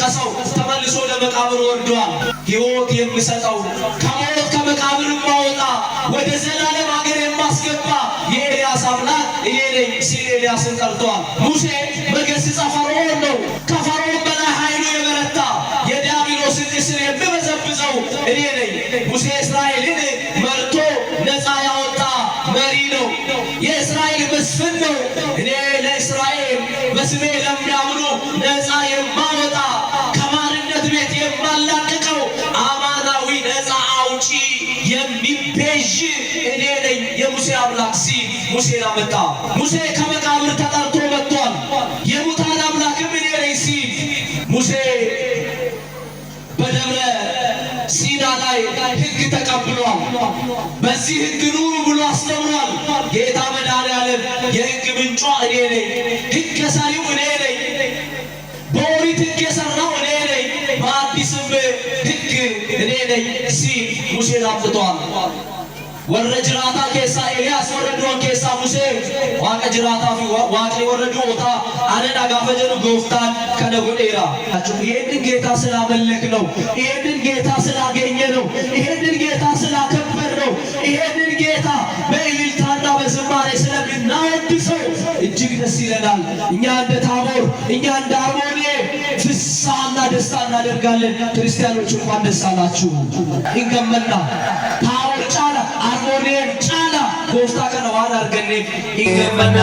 ከሰው ተመልሶ ለመቃብር ወርዷል። ሕይወት የሚሰጠው ከሞት ከመቃብር ማውጣ ወደ ዘላለም ሀገር የማስገባ የኤልያስ አምላክ እኔ ነኝ ሲል ኤልያስን ጠርቷል። ሙሴ በገስጸ ፈርዖን ነው። ከፈርዖን በላይ ኃይሉ የበረታ የዲያብሎስን እስር የምበዘብዘው እኔ ነኝ። ሙሴ እስራኤልን መርቶ ነፃ ያወጣ መሪ ነው። የእስራኤል መስፍን ነው። እኔ ለእስራኤል በስሜ ለሚያምኑ ነፃ የማወጣ ከባርነት ቤት የማላቅቀው አማናዊ ነፃ አውጪ የሚቤዥ እኔ ነኝ የሙሴ አምላክ ሲል ሙሴን አመጣ። ሙሴ ከመቃብር ተጠርቶ መጥቷል። የሙታን አምላክም እኔ ነኝ ሲል ሙሴ በደብረ ሲና ላይ ሕግ ተቀብሏል። በዚህ ሕግ ኑሩ ብሎ አስተምሯል። ጌታ መድኃኔዓለም የሕግ ምንጯ እኔ ነኝ፣ ሕግ ሰሪው እኔ ነኝ፣ በኦሪት ሕግ የሰራው እኔ ነኝ፣ በአዲስም ሕግ እኔ ነኝ ሲል ሙሴን አምጥቷል። ወረ ጅራታ ኬሳ ኤልያስ ወረዱን ኬሳ ሙሴ ዋቀ ጅራታ ዋቀ ወረዱታ አነዳ ጋፈጀሩ ጎፍታን ከነጎዴራ ይሄንን ጌታ ስላመለክ ነው። ይሄንን ጌታ ስላገኘ ነው። ይሄንን ጌታ ስላከበር ነው። ይሄንን ጌታ በእልልታና በዝማሬ ስለምናወድሰው እጅግ ደስ ይለናል። እኛ እንደ ታቦር እኛ እንደ አርሞንኤም ፍስሐና ደስታ እናደርጋለን። ክርስቲያኖች እንኳን ደስ አላችሁ። ይገመና ታቦር ጫላ አርሞንኤም ጫላ ጎፍታ ከነዋን አርገኔ ይገመና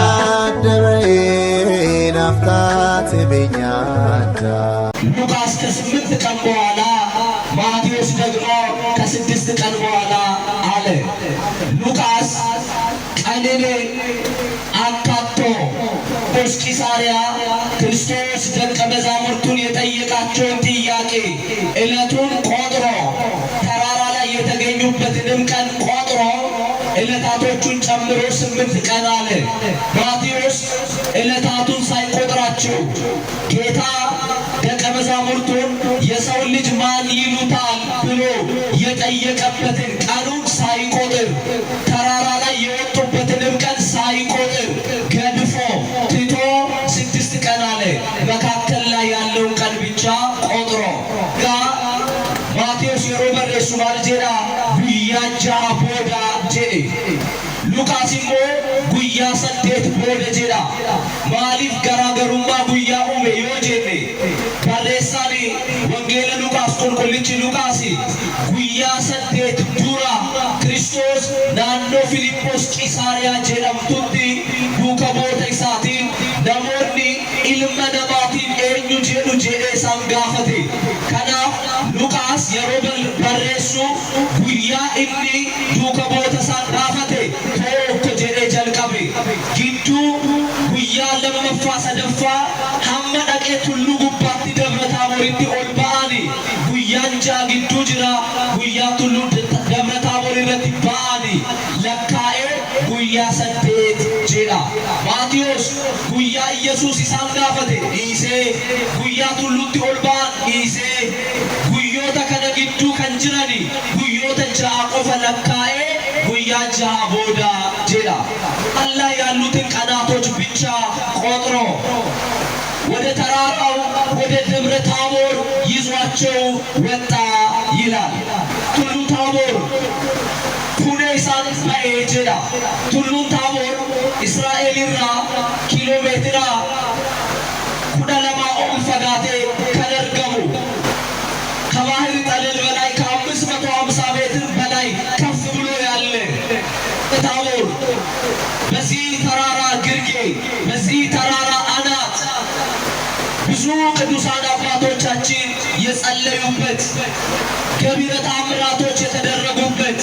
ደረዬን አፍታት ቤኛዳ ሉቃስ ከ8 ቀን በኋላ ማቴዎስ ደግሞ ከ6 ቀን በኋላ አለ። ሉቃስ ቀንን አካቶ ቂሳርያ ክርስቶስ ደቀ መዛሙርቱን የጠየቃቸውን ጥያቄ ዕለቱን ቆጥሮ ተራራ ላይ የተገኙበትንም ቀን ቆጥሮ ዕለታቶቹን ጨምሮ 8 ቀን አለ። ማቴዎስ ዕለታቱን ሳይቆጥራቸው ጌታ ደቀ መዛሙርቱን የሰው ልጅ ማን ይሉታል ብሎ የጠየቀበትን ቀኑን ሳይቆጥር ተራራ ላይ የወጡበትንም ቀን ሳይቆጥር ገድፎ ትቶ 6 ቀን አለ። መካከል ላይ ያለውን ቀን ብቻ ቆጥሮ ማቴዎስ የሮበሬሱ ማልጄዳ ጉያጃ ቦዳ ጄዴ ሉቃሲሞ ጉያ ሰዴት ቦደ ጄዳ ማሊፍ ገራገሩማ ጉያ ኡሜ ዮጄኔ ባሬሳኒ ወንጌለ ሉቃስ ቁልቁልች ሉቃሲ ጉያ ሰዴት ዱራ ክርስቶስ ናኖ ፊልጶስ ቂሳርያ ጄዳምቱቲ ዱከ ቦተ ኢሳቲን ነሞኒ ኢልመ ነማቲን ኤኙ ጄዱ ጄዴ ሳንጋፈቴ ከናፍ ሉቃስ የሮበል በሬሱ ጉያ ኢኒ ዱከ ቦተ ሳንጋፈቴ ቶኮ ጄዴ ጀልቀቤ ጊዱ ጉያ ለመመፋ ሰደፋ ሀመ ደቄ ቱሉ ጉባቲ ደብረ ታቦሪቲ ኦልባአኒ ጉያንጃ ጊዱ ጅራ ጉያ ቱሉ ደብረ ታቦር irratti ba'ani lakkaa'e guyyaa 8 jedha. Maatiyos guyyaa Yesuus isaan gaafate dhiisee guyyaa tulluutti ol ba'an dhiisee guyyoota kana gidduu kan jirani guyyoota 6 qofa lakkaa'e guyyaa 6 booda jedha. Allah ያሉትን ቀናቶች ብቻ ቆጥሮ ወደ ተራራው ወደ ደብረ ታቦር ይዟቸው ወጣ ይላል። ቱሉ ታቦር ኩኔሳን ባኤጀዳ ቱሉ ታቦር እስራኤልራ ኪሎሜትራ ኩዳለማ ኦልፈጋቴ ከደርገሙ ከባህር ጠለል በላይ ከ550 ሜትር በላይ ከፍ ብሎ ያለ ታቦር በዚህ ተራራ ግርጌ በዚህ ተራራ አናት ብዙ ቅዱሳን አባቶቻችን የጸለዩበት ገቢረ ተአምራቶች የተደረጉበት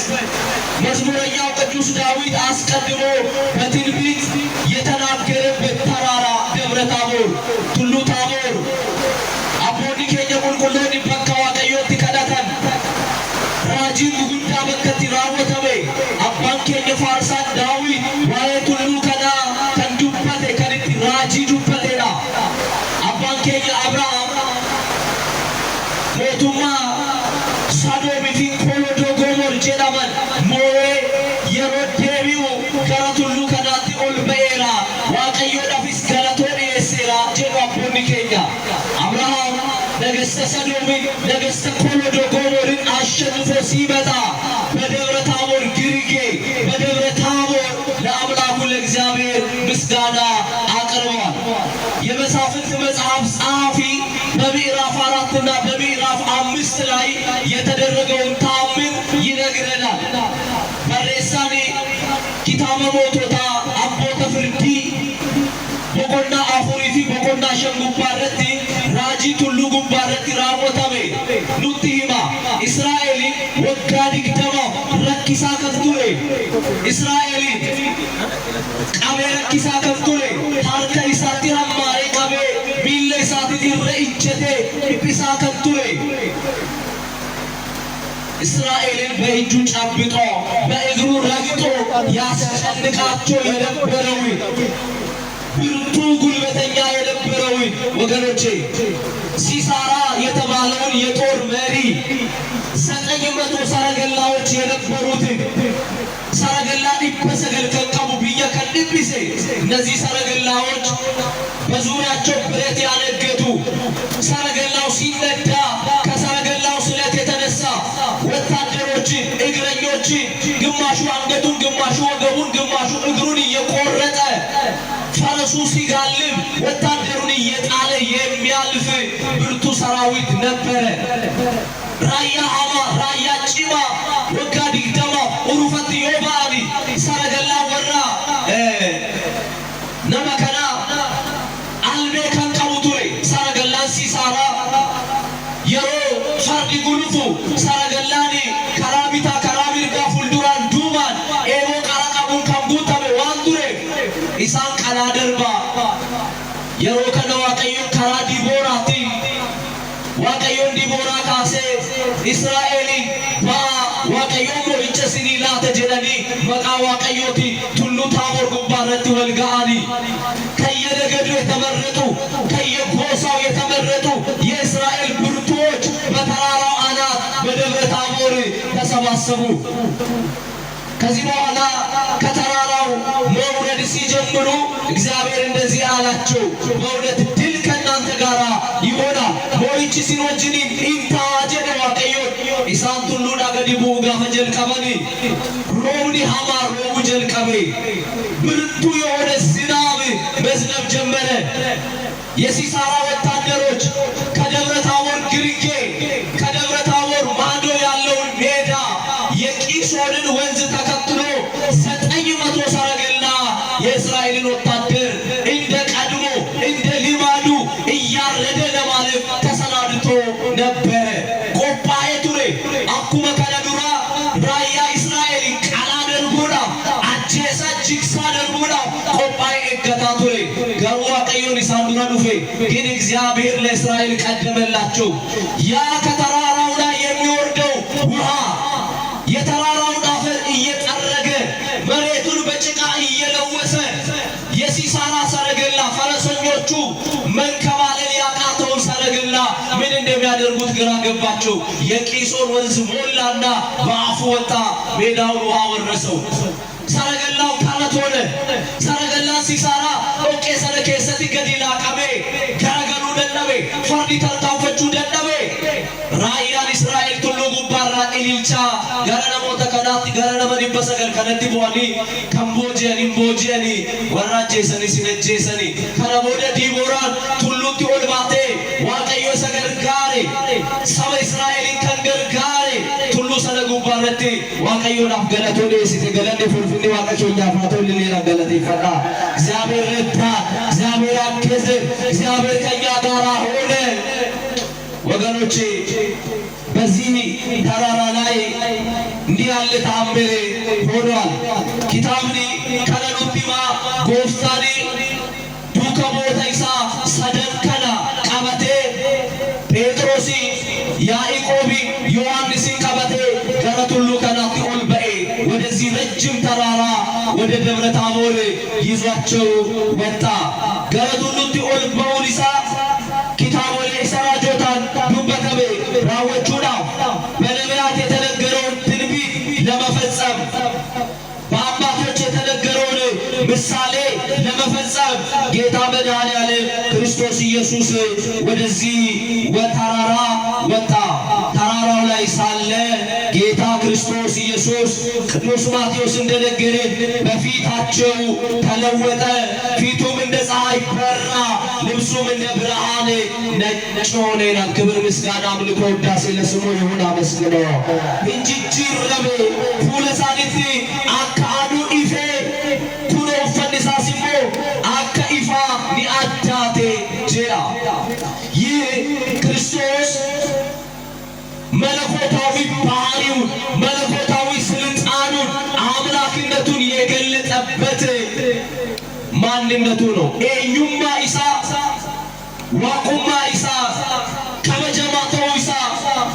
መዝሙረኛው ቅዱስ ዳዊት አስቀድሞ በትንቢት የተናገረበት ተራራ ደብረ ታቦር ቱሉ ታቦር አቦኒ ኬኛ ቁልቁሎኒ በካ ዋቀዮቲ ከዳተን ራጂን ጉጉዳ በከቲ ራወተሜ አባን ኬኛ ፋርሳን ዳዊት ዋዬ ቱሉ ከና ከንዱበቴ ከንቲ ራጂ ዱበቴና አባን ኬኛ አብርሃም ሞቱማ ሳዶሚ ፊንኮሎ ዶጎሞር ጀዳመን ሞዌ የሮዴቢው ከረቱሉ ከናቲ ኦልበ ነገሥተ ኮሎዶ ጎሞርን አሸንፎ ሲመጣ በደብረ ታቦር ግርጌ በደብረ ታቦር ለአምላኩ ለእግዚአብሔር ምስጋና አቅርበዋል። የመሳፍንት መጽሐፍ ጸሐፊ በምዕራፍ 4 እና በምዕራፍ 5 ላይ የተደረገውን ተአምር ይነግረናል። በሬሳኔ ኪታበ ሞቶታ አቦተ ፍርዲ ቦቆና አፉሪፊ ቦቆና ሸንጉባረቲ ራጂ ቱሉ ጉባረቲ ራሞታሜ ኑቲ ሂማ እስራኤል ወጋ ዲግደማ ረኪሳ ከፍቱሬ እስራኤል ቀቤ ረኪሳ ከፍቱሬ ታርከ ኢሳቲ ሀማሬ ቀቤ ሚለ ኢሳቲ ዲረ ኢጀቴ ኢጲሳ ከፍቱሬ እስራኤልን በእጁ ጨብጦ በእግሩ ረግጦ ያስጨንቃቸው የነበረው ብርቱ ጉልበተኛ የነበረው ወገኖቼ ሲሳራ የተባለውን የጦር መሪ 900 ሰረገላዎች የነበሩት ሰረገላ ዲበሰገል ከቀቡ ብየ ከልብሴ እነዚህ ሰረገላዎች በዙሪያቸው ብረት ያነገቱ ሰረገላው ሲነዳ ከሰረገላው ስለት የተነሳ ወታደሮችን እግረኞችን ግማሹ አንገቱን ግማሹ ወገቡን ግማሹ እግሩን እየቆረጠ ፈረሱ ሲጋልብ ወታደሩን እየጣለ የሚያልፍ ብርቱ ሰራዊት ነበረ። ራያ አማ ራያ ጭማ ወጋ ዲግደማ ኡሩፈት ዮባኒ ሰረገላ ወራ ነመከና አልቤ ከንቀቡቱሬ ሰረገላን ሲሳራ የሮ ፈርዲ ጉልፉ ሰረገላኒ ከራቢታ ከራቢርጋ ፉልዱራን ዱማን ኤቦ ቀረቀቡን ከምጉተሜ ዋንዱሬ ኢሳን ቀናደርባ የሮ ከነ ዋቀዮን ከራ ዲቦራቲ ዋቀዮን ዲቦራ ካሴ እስራኤሊ ባ ዋቀዮን ሞይቸ ሲኒላ ተጀለኒ መቃ ዋቀዮቲ ቱሉ ታቦር ጉባረቲ ወልጋአኒ ከየነገዱ የተመረጡ ከየጎሳው የተመረጡ የእስራኤል ብርቱዎች በተራራው አናት በደብረ ታቦር ተሰባሰቡ። ከዚህ በኋላ ከተራራው መውረድ ሲጀምሩ እግዚአብሔር እንደዚህ አላቸው፣ በእውነት ድል ከእናንተ ጋር ይሆናል። ሞይቺ ሲኖጅኒ ኢንታ ጀደ ዋቀዮ ኢሳን ቱሉ ዳገዲቡ ጋፈ ጀልቀበኒ ሮብኒ ሀማ ሮቡ ጀልቀቤ ብርቱ የሆነ ዝናብ መዝነብ ጀመረ። የሲሳራ ወታደሮች ከደብረ ታቦር ግርጌ ከደብረ ታቦር ማዶ ያለውን ሜዳ የቂሶንን ወንዝ ተከትሎ 900 ሰረገላ የእስራኤልን ወታደር እንደ ቀድሞ እንደ ሊማዱ እያረደ ለማለፍ ተሰናድቶ ነበረ። ቆጳኤ ቱሬ አኩመ ከነዱራ ራያ እስራኤል ቃላ ደርቡዳ አጀሳ ጅግሳ ደርቡዳ ቆጳኤ እገታ ቱሬ ገሩ ዋቀዮን ኢሳንዱራ ዱፌ ግን እግዚአብሔር ለእስራኤል ቀደመላቸው። ያ ከተራራው ላይ የሚወርደው ውሃ የተራራውን አፈር እየጠረገ መሬቱን በጭቃ እየለወሰ የሲሳራ ሰረገላ ፈረሰኞቹ መንከባለል ያቃተውን ሰረገላ ምን እንደሚያደርጉት ግራ ገባቸው። የቂሶን ወንዝ ሞላና በአፉ ወጣ፣ ሜዳውን ውሃ ወረሰው። ሰረገላው ታረት ሆነ። ሰረገላ ሲሳራ ኦቄ ሰረኬሰቲ ገዲላ ቀቤ ገረገሉ ደነቤ ፈርዲ ተርታውፈቹ ደነቤ ራያን እስራኤል ቱሉ ጉባራ ኢልቻ ገረነሞተ ከናቲ ገረነመ ዲበሰገል ከነቲ ቦኒ ከምቦጂያኒ ቦጂያኒ ወራጄሰኒ ሲነጄሰኒ ከነቦደ ዲቦራን ቱሉቲ ኦልባቴ ዋቀዮ ሰገርጋሬ ሰበ እስራኤልን ከንገርጋሬ ቱሉ ሰነ ጉባረቲ ዋቀዮ ናፍ ገለቶ ዴሲተ ገለኔ ፉልፍኒ ዋቀዮ ኛፋቶ ልሌላ ገለቴ ይፈራ። እግዚአብሔር ረዳ፣ እግዚአብሔር አገዘ፣ እግዚአብሔር ከኛ ጋር ሆነ። ወገኖቼ በዚህ ተራራ ላይ እንዲህ ያለ ተአምር ሆኗል። ኪታብኒ ከነኑቲማ ጎፍታኒ ዱከቦታ ኢሳ ሰደንከና ቀበቴ ጴጥሮሲ ያዕቆቢ ዮሐንስን ቀበቴ ገረቱሉ ከናቲ ኦል በኤ ወደዚህ ረጅም ተራራ ወደ ደብረ ታቦር ይዟቸው ወጣ። ገረቱሉቲ ኦል በኡሊሳ ኪታቦሌ ሰራጆታን ዱበተቤ ራወቹና በነቢያት የተነገረውን ትንቢት ለመፈጸም በአባቶች የተነገረውን ምሳሌ ለመፈጸም ጌታ መድኃኔዓለም ክርስቶስ ክርስቶስ ኢየሱስ ወደዚህ ተራራ ወጣ። ተራራው ላይ ሳለ ጌታ ክርስቶስ ኢየሱስ ቅዱስ ማቴዎስ እንደነገረ በፊታቸው ተለወጠ። ፊቱም እንደ ፀሐይ በራ፣ ልብሱም እንደ ብርሃን ነጭ ሆነ ይላል። ክብር ምስጋና አምልኮ ውዳሴ ለስሙ ይሁን። አመስግኖ እንጂጅረቤ ፉለሳኒቲ አካአዱ ኢፌ ኩኖ ፈንሳሲሞ አካ ኢፋ ኒአዳቴ ጄራ። ይህ ክርስቶስ መለኮታዊ ባህሪው መለኮታዊ ስልጣኑን አምላክነቱን የገለጠበት ማንነቱ ነው። ኤኙማ ኢሳ ዋቁማ ኢሳ ከበጀማ ተውሳ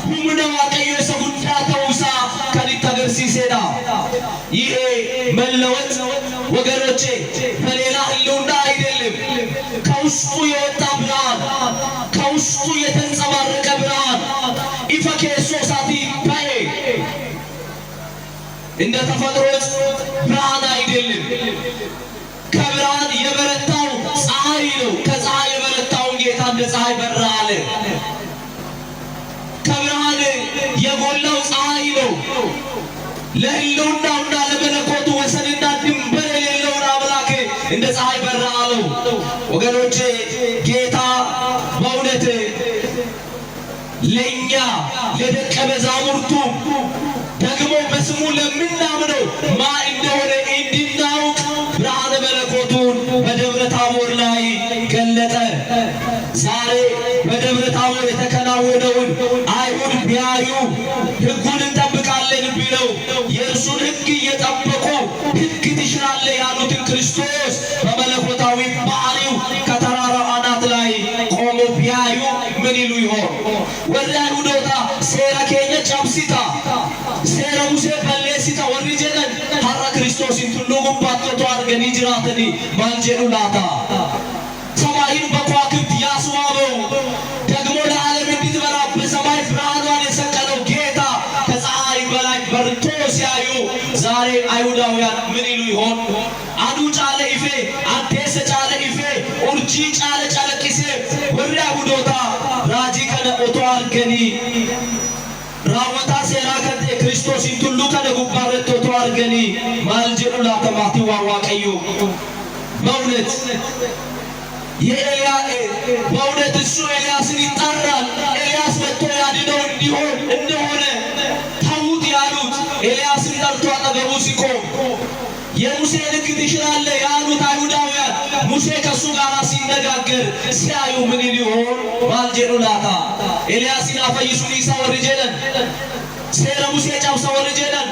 ሁምነ ዋቀዮ ሰጉዳ ተውሳ ከዲተገርሲሴዳ። ይሄ መለወጥ ወገኖቼ በሌላ ህልውና አይደለም። ከውስጡ የወጣ ብርሃን፣ ከውስጡ የተንጸባረቀ ብርሃን ኢፈኬሶ ሳቲ ባዬ እንደ ተፈጥሮ ብርሃን አይደለም። ከብርሃን የበረታው ፀሐይ ነው። ከፀሐይ የበረታውን ጌታ እንደ ፀሐይ በራ አለ። ከብርሃን የጎላው ፀሐይ ነው። ለህልውናውና ለመለኮቱ ወሰንና ድንበር የሌለውን አምላክ እንደ ፀሐይ በራ አለው። ወገኖቼ ጌታ በእውነት ለእኛ ለደቀ መዛሙርቱ ደግሞ በስሙ ለምናምነው ማ እንደሆነ እንድናውቅ ብርሃነ መለኮቱን በደብረ ታቦር ላይ ገለጠ። ዛሬ በደብረ ታቦር የተከናወነውን አይሁድ ቢያዩ ሕጉን እንጠብቃለን ቢለው የእርሱን ሕግ እየጠበቁ ሕግ ትሽራለህ ያሉትን ክርስቶስ በመለኮታዊ ባህሪው ከተራራው አናት ላይ ቆሞ ቢያዩ ምን ይሉ ይሆን? ወደ አይሁዶታ ሴራ ኬኛ ጨብሲታ ሴራ ሙሴ በሌሲታ ወሪ ጀነን ሀራ ክርስቶስን ቱሉ ጉባቶቶ አድርገን ጅራተኒ ማልጀኑ ላታ ሰማይን በከዋክብት ያስዋበው ደግሞ ለዓለም እንዲትበራ በሰማይ ብርሃኗን የሰቀለው ጌታ ከፀሐይ በላይ በርቶ ሲያዩ ዛሬ አይሁዳውያን ምን ይሉ ይሆን? አዱ ጫለ ኢፌ አዴሰ ጫለ ኢፌ ኡርጂ ጫለ ጫለቂሴ ወሪ አይሁዶታ ራጂ ከነ ኦቶ አርገኒ ራወታ ሴራ ከቴ ክርስቶስን ቱሉ ከነ ጉባረት ኦቶ አርገኒ ማልጀኑ ላተማቲ ዋዋቀዩ በእውነት በእውነት እሱ ኤልያስን ይጣራል። ኤልያስ መጥቶ ያድነው እንዲሆን እንደሆነ ተዉት ያሉት ኤልያስን ጠርቶ አጠገቡ ሲቆም የሙሴን ሕግ ትሽራለህ ያሉት አይሁዳውያን ሙሴ ከእሱ ጋር ሲነጋገር ሲያዩ ምን ሊሆን ባልጀኑ ላታ ኤልያስን አፈይሱን ኢሳ ወርጀለን ሴራ ሙሴ ጫብሳ ወርጀለን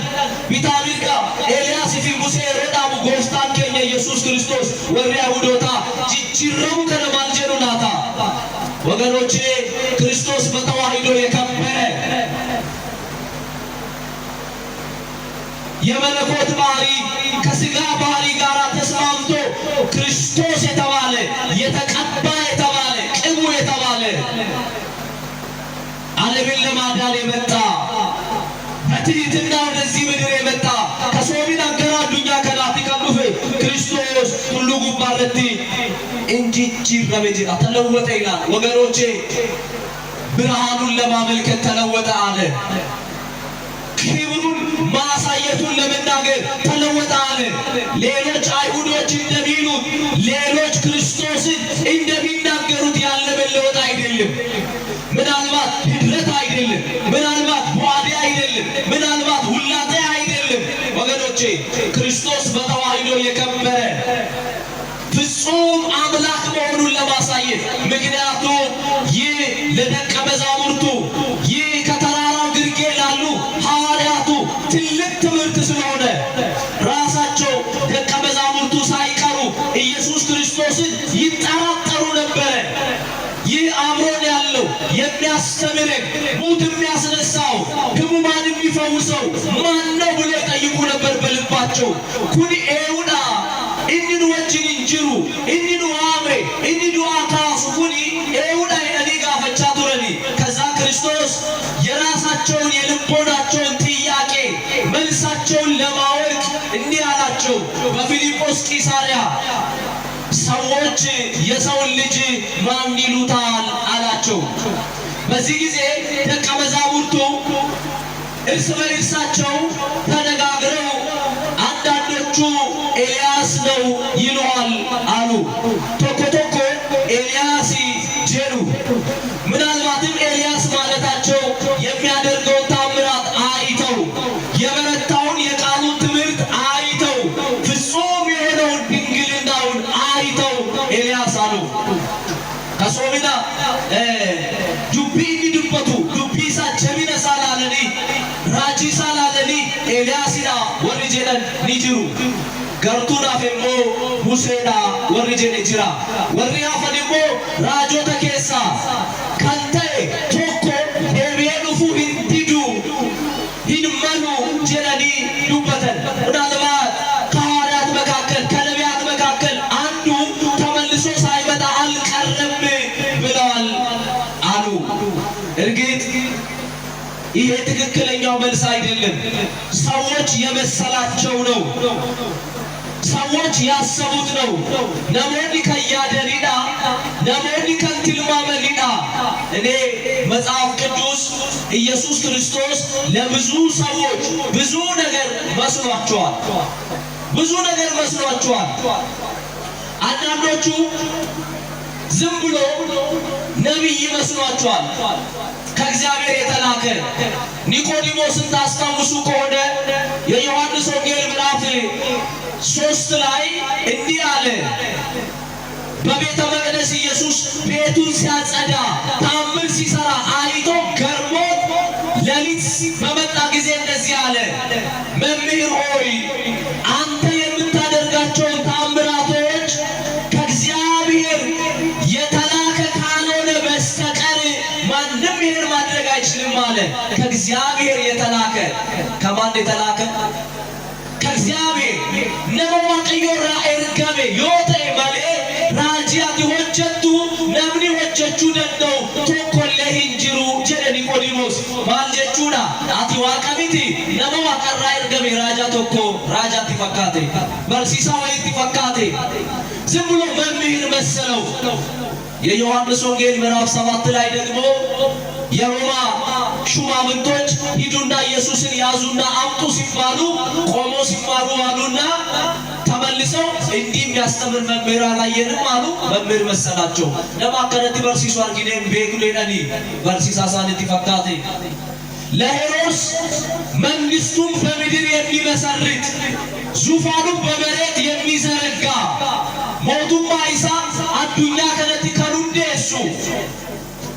ቢታቢልካ ኤልያስ ፊ ሙሴ ረዳሙ ጎፍታን ከኛ ኢየሱስ ክርስቶስ ወሪ አይሁዶታ ጅጅረሙ ከነ ባልጀኑ ላታ። ወገኖቼ ክርስቶስ በተዋሂዶ የከበረ የመለኮት ባህሪ ከስጋ ባህሪ ጋር ተስማምቶ ክርስቶስ የተባለ የተቀባ የተባለ ቅቡ የተባለ ዓለምን ለማዳን የመጣ በትሕትና ወደዚህ ምድር የመጣ ከሶቢን አገራ አዱኛ ከላቲ ቀሉፌ ክርስቶስ ሁሉ ጉባረቲ እንጂጅረሜ ጅራ ተለወጠ ይላል። ወገኖቼ ብርሃኑን ለማመልከት ተለወጠ አለ። ክብሩን ማሳየቱን ለመናገር ተለወጠ አለ። ሌሎች አይሁዶች እንደሚሉት ሌሎች ክርስቶስን እንደሚናገሩት ያለ መለወጥ አይደለም። ምናልባት ህድረት አይደለም። ምናልባት ቧዴ አይደለም። ምናልባት ውላጤ አይደለም። ወገኖቼ ክርስቶስ በተዋሂዶ የከበረ ፍጹም አምላክ መሆኑን ለማሳየት ምክንያቱም ይህ ለደቀ መዛሙርቱ ይህ ከተራራው ግርጌ ላሉ ሐዋርያቱ ትልቅ ትምህርት ስለሆነ ራሳቸው ደቀ መዛሙርቱ ሳይቀሩ ኢየሱስ ክርስቶስን ይጠራጠሩ ነበረ። ይህ አብሮን ያለው የሚያስተምረን ሙት የሚያስነሳው ሕሙማን የሚፈውሰው ማን ነው ብሎ ጠይቁ ነበር በልባቸው። ኩኒ ኤውዳ ኢኒኑ ወጅን እንጅሩ ኢኒኑ ዋሜ ኢኒኑ አካሱ ኩኒ ኤውዳ ኢነኒ ጋፈቻ ቱረኒ። ከዛ ክርስቶስ የራሳቸውን የልቦናቸውን ጥያቄ መልሳቸውን ለማወቅ እንዲህ አላቸው። በፊልጶስ ቂሳርያ ሰዎች ሰዎች የሰውን ልጅ ማን ይሉታል አላቸው። በዚህ ጊዜ ደቀ መዛሙርቱ እርስ በእርሳቸው ተነጋግረው አንዳንዶቹ ኤልያስ ነው ይሉሃል አሉ። ቶኮ ቶኮ ኤልያስ ጀሉ ምናልባትም ኤልያስ ማለታቸው የሚያደርገውን ታምራት አይተው የበረታውን የቃሉን ትምህርት አይተው ፍጹም የሆነውን ድንግልናውን አይተው ኤልያስ አሉ። ከሶሚና ዱቢ እንዲዱበቱ ዱቢ ሳቸሚነ ሳላለኒ ራጂ ሳላለኒ ኤልያስዳ ወሪ ጀደን ኒጅሩ ገርቱናፍ እሞ ሙሴዳ ወሪ ጀደ ጅራ ወሪ ሀፈን እሞ ራጆተ ኬሳ ከንተ ቶኮ ደቢኤ ዱፉ ሂንዲዱ ሂንመኑ ጀደኒ ዱበተን ምናልባት ከሐዋርያት መካከል ከነቢያት መካከል አንዱ ተመልሶ ሳይመጣ አልቀረም ብለዋል አሉ። እርግጥ ይሄ ትክክለኛው መልስ አይደለም። ሰዎች የመሰላቸው ነው። ሰዎች ያሰቡት ነው። ነሞኒ ከያደሪዳ ነሞኒ ከንትልማመሊዳ እኔ መጽሐፍ ቅዱስ ኢየሱስ ክርስቶስ ለብዙ ሰዎች ብዙ ነገር መስሏቸዋል። ብዙ ነገር መስሏቸዋል። አንዳንዶቹ ዝም ብሎ ነቢይ መስሏቸዋል፣ ከእግዚአብሔር የተላከ። ኒቆዲሞስን ታስታውሱ ከሆነ የዮሐንስ ወንጌል ምዕራፍ 3 ላይ እንዲህ አለ። በቤተ መቅደስ ኢየሱስ ቤቱን ሲያጸዳ ታምር ሲሰራ አይቶ ገርሞት ሌሊት በመጣ ጊዜ እንደዚህ አለ፣ መምህር ሆይ አንተ የምታደርጋቸውን ታምራቶች ከእግዚአብሔር የተላከ ካልሆነ በስተቀር ማንም ይህን ማድረግ አይችልም አለ። ከእግዚአብሔር የተላከ ከማን የተላከ? ከእግዚአብሔር ነመ ዋቀዮራ ኤርገሜ ዮቴ ማሌ ራጂያት ሆጀቱ ነምኒ ሆጀቹ ደንደው ቶኮሌ ሂንጅሩ ጀደ ኒቆዲሞስ ማል ጀቹዳ አቲ ዋቀሚቲ ነመ ዋቀራ ኤርገሜ ራጃ ቶኮ ራጃቲ ፈካቴ በርሲሳ ወይቲ ፈካቴ ዝም ብሎ መምህር መሰለው። የዮሐንስ ወንጌል ምዕራፍ 7 ላይ ደግሞ የሮማ ሹማምንቶች ሂዱና ኢየሱስን ያዙና አምጡ ሲባሉ ቆሞ ሲማሩ አሉና ተመልሰው እንዲህ የሚያስተምር መምህር አላየንም አሉ። መምህር መሰላቸው። ለማከረቲ በርሲሱ አርጊኔም ቤጉሌዳኒ በርሲሳ ሳንቲ ፈካቴ ለሄሮድስ መንግስቱን በምድር የሚመሰርት ዙፋኑን በመሬት የሚዘረጋ ሞቱማ ኢሳ አዱኛ ከነቲ ከኑንዴሱ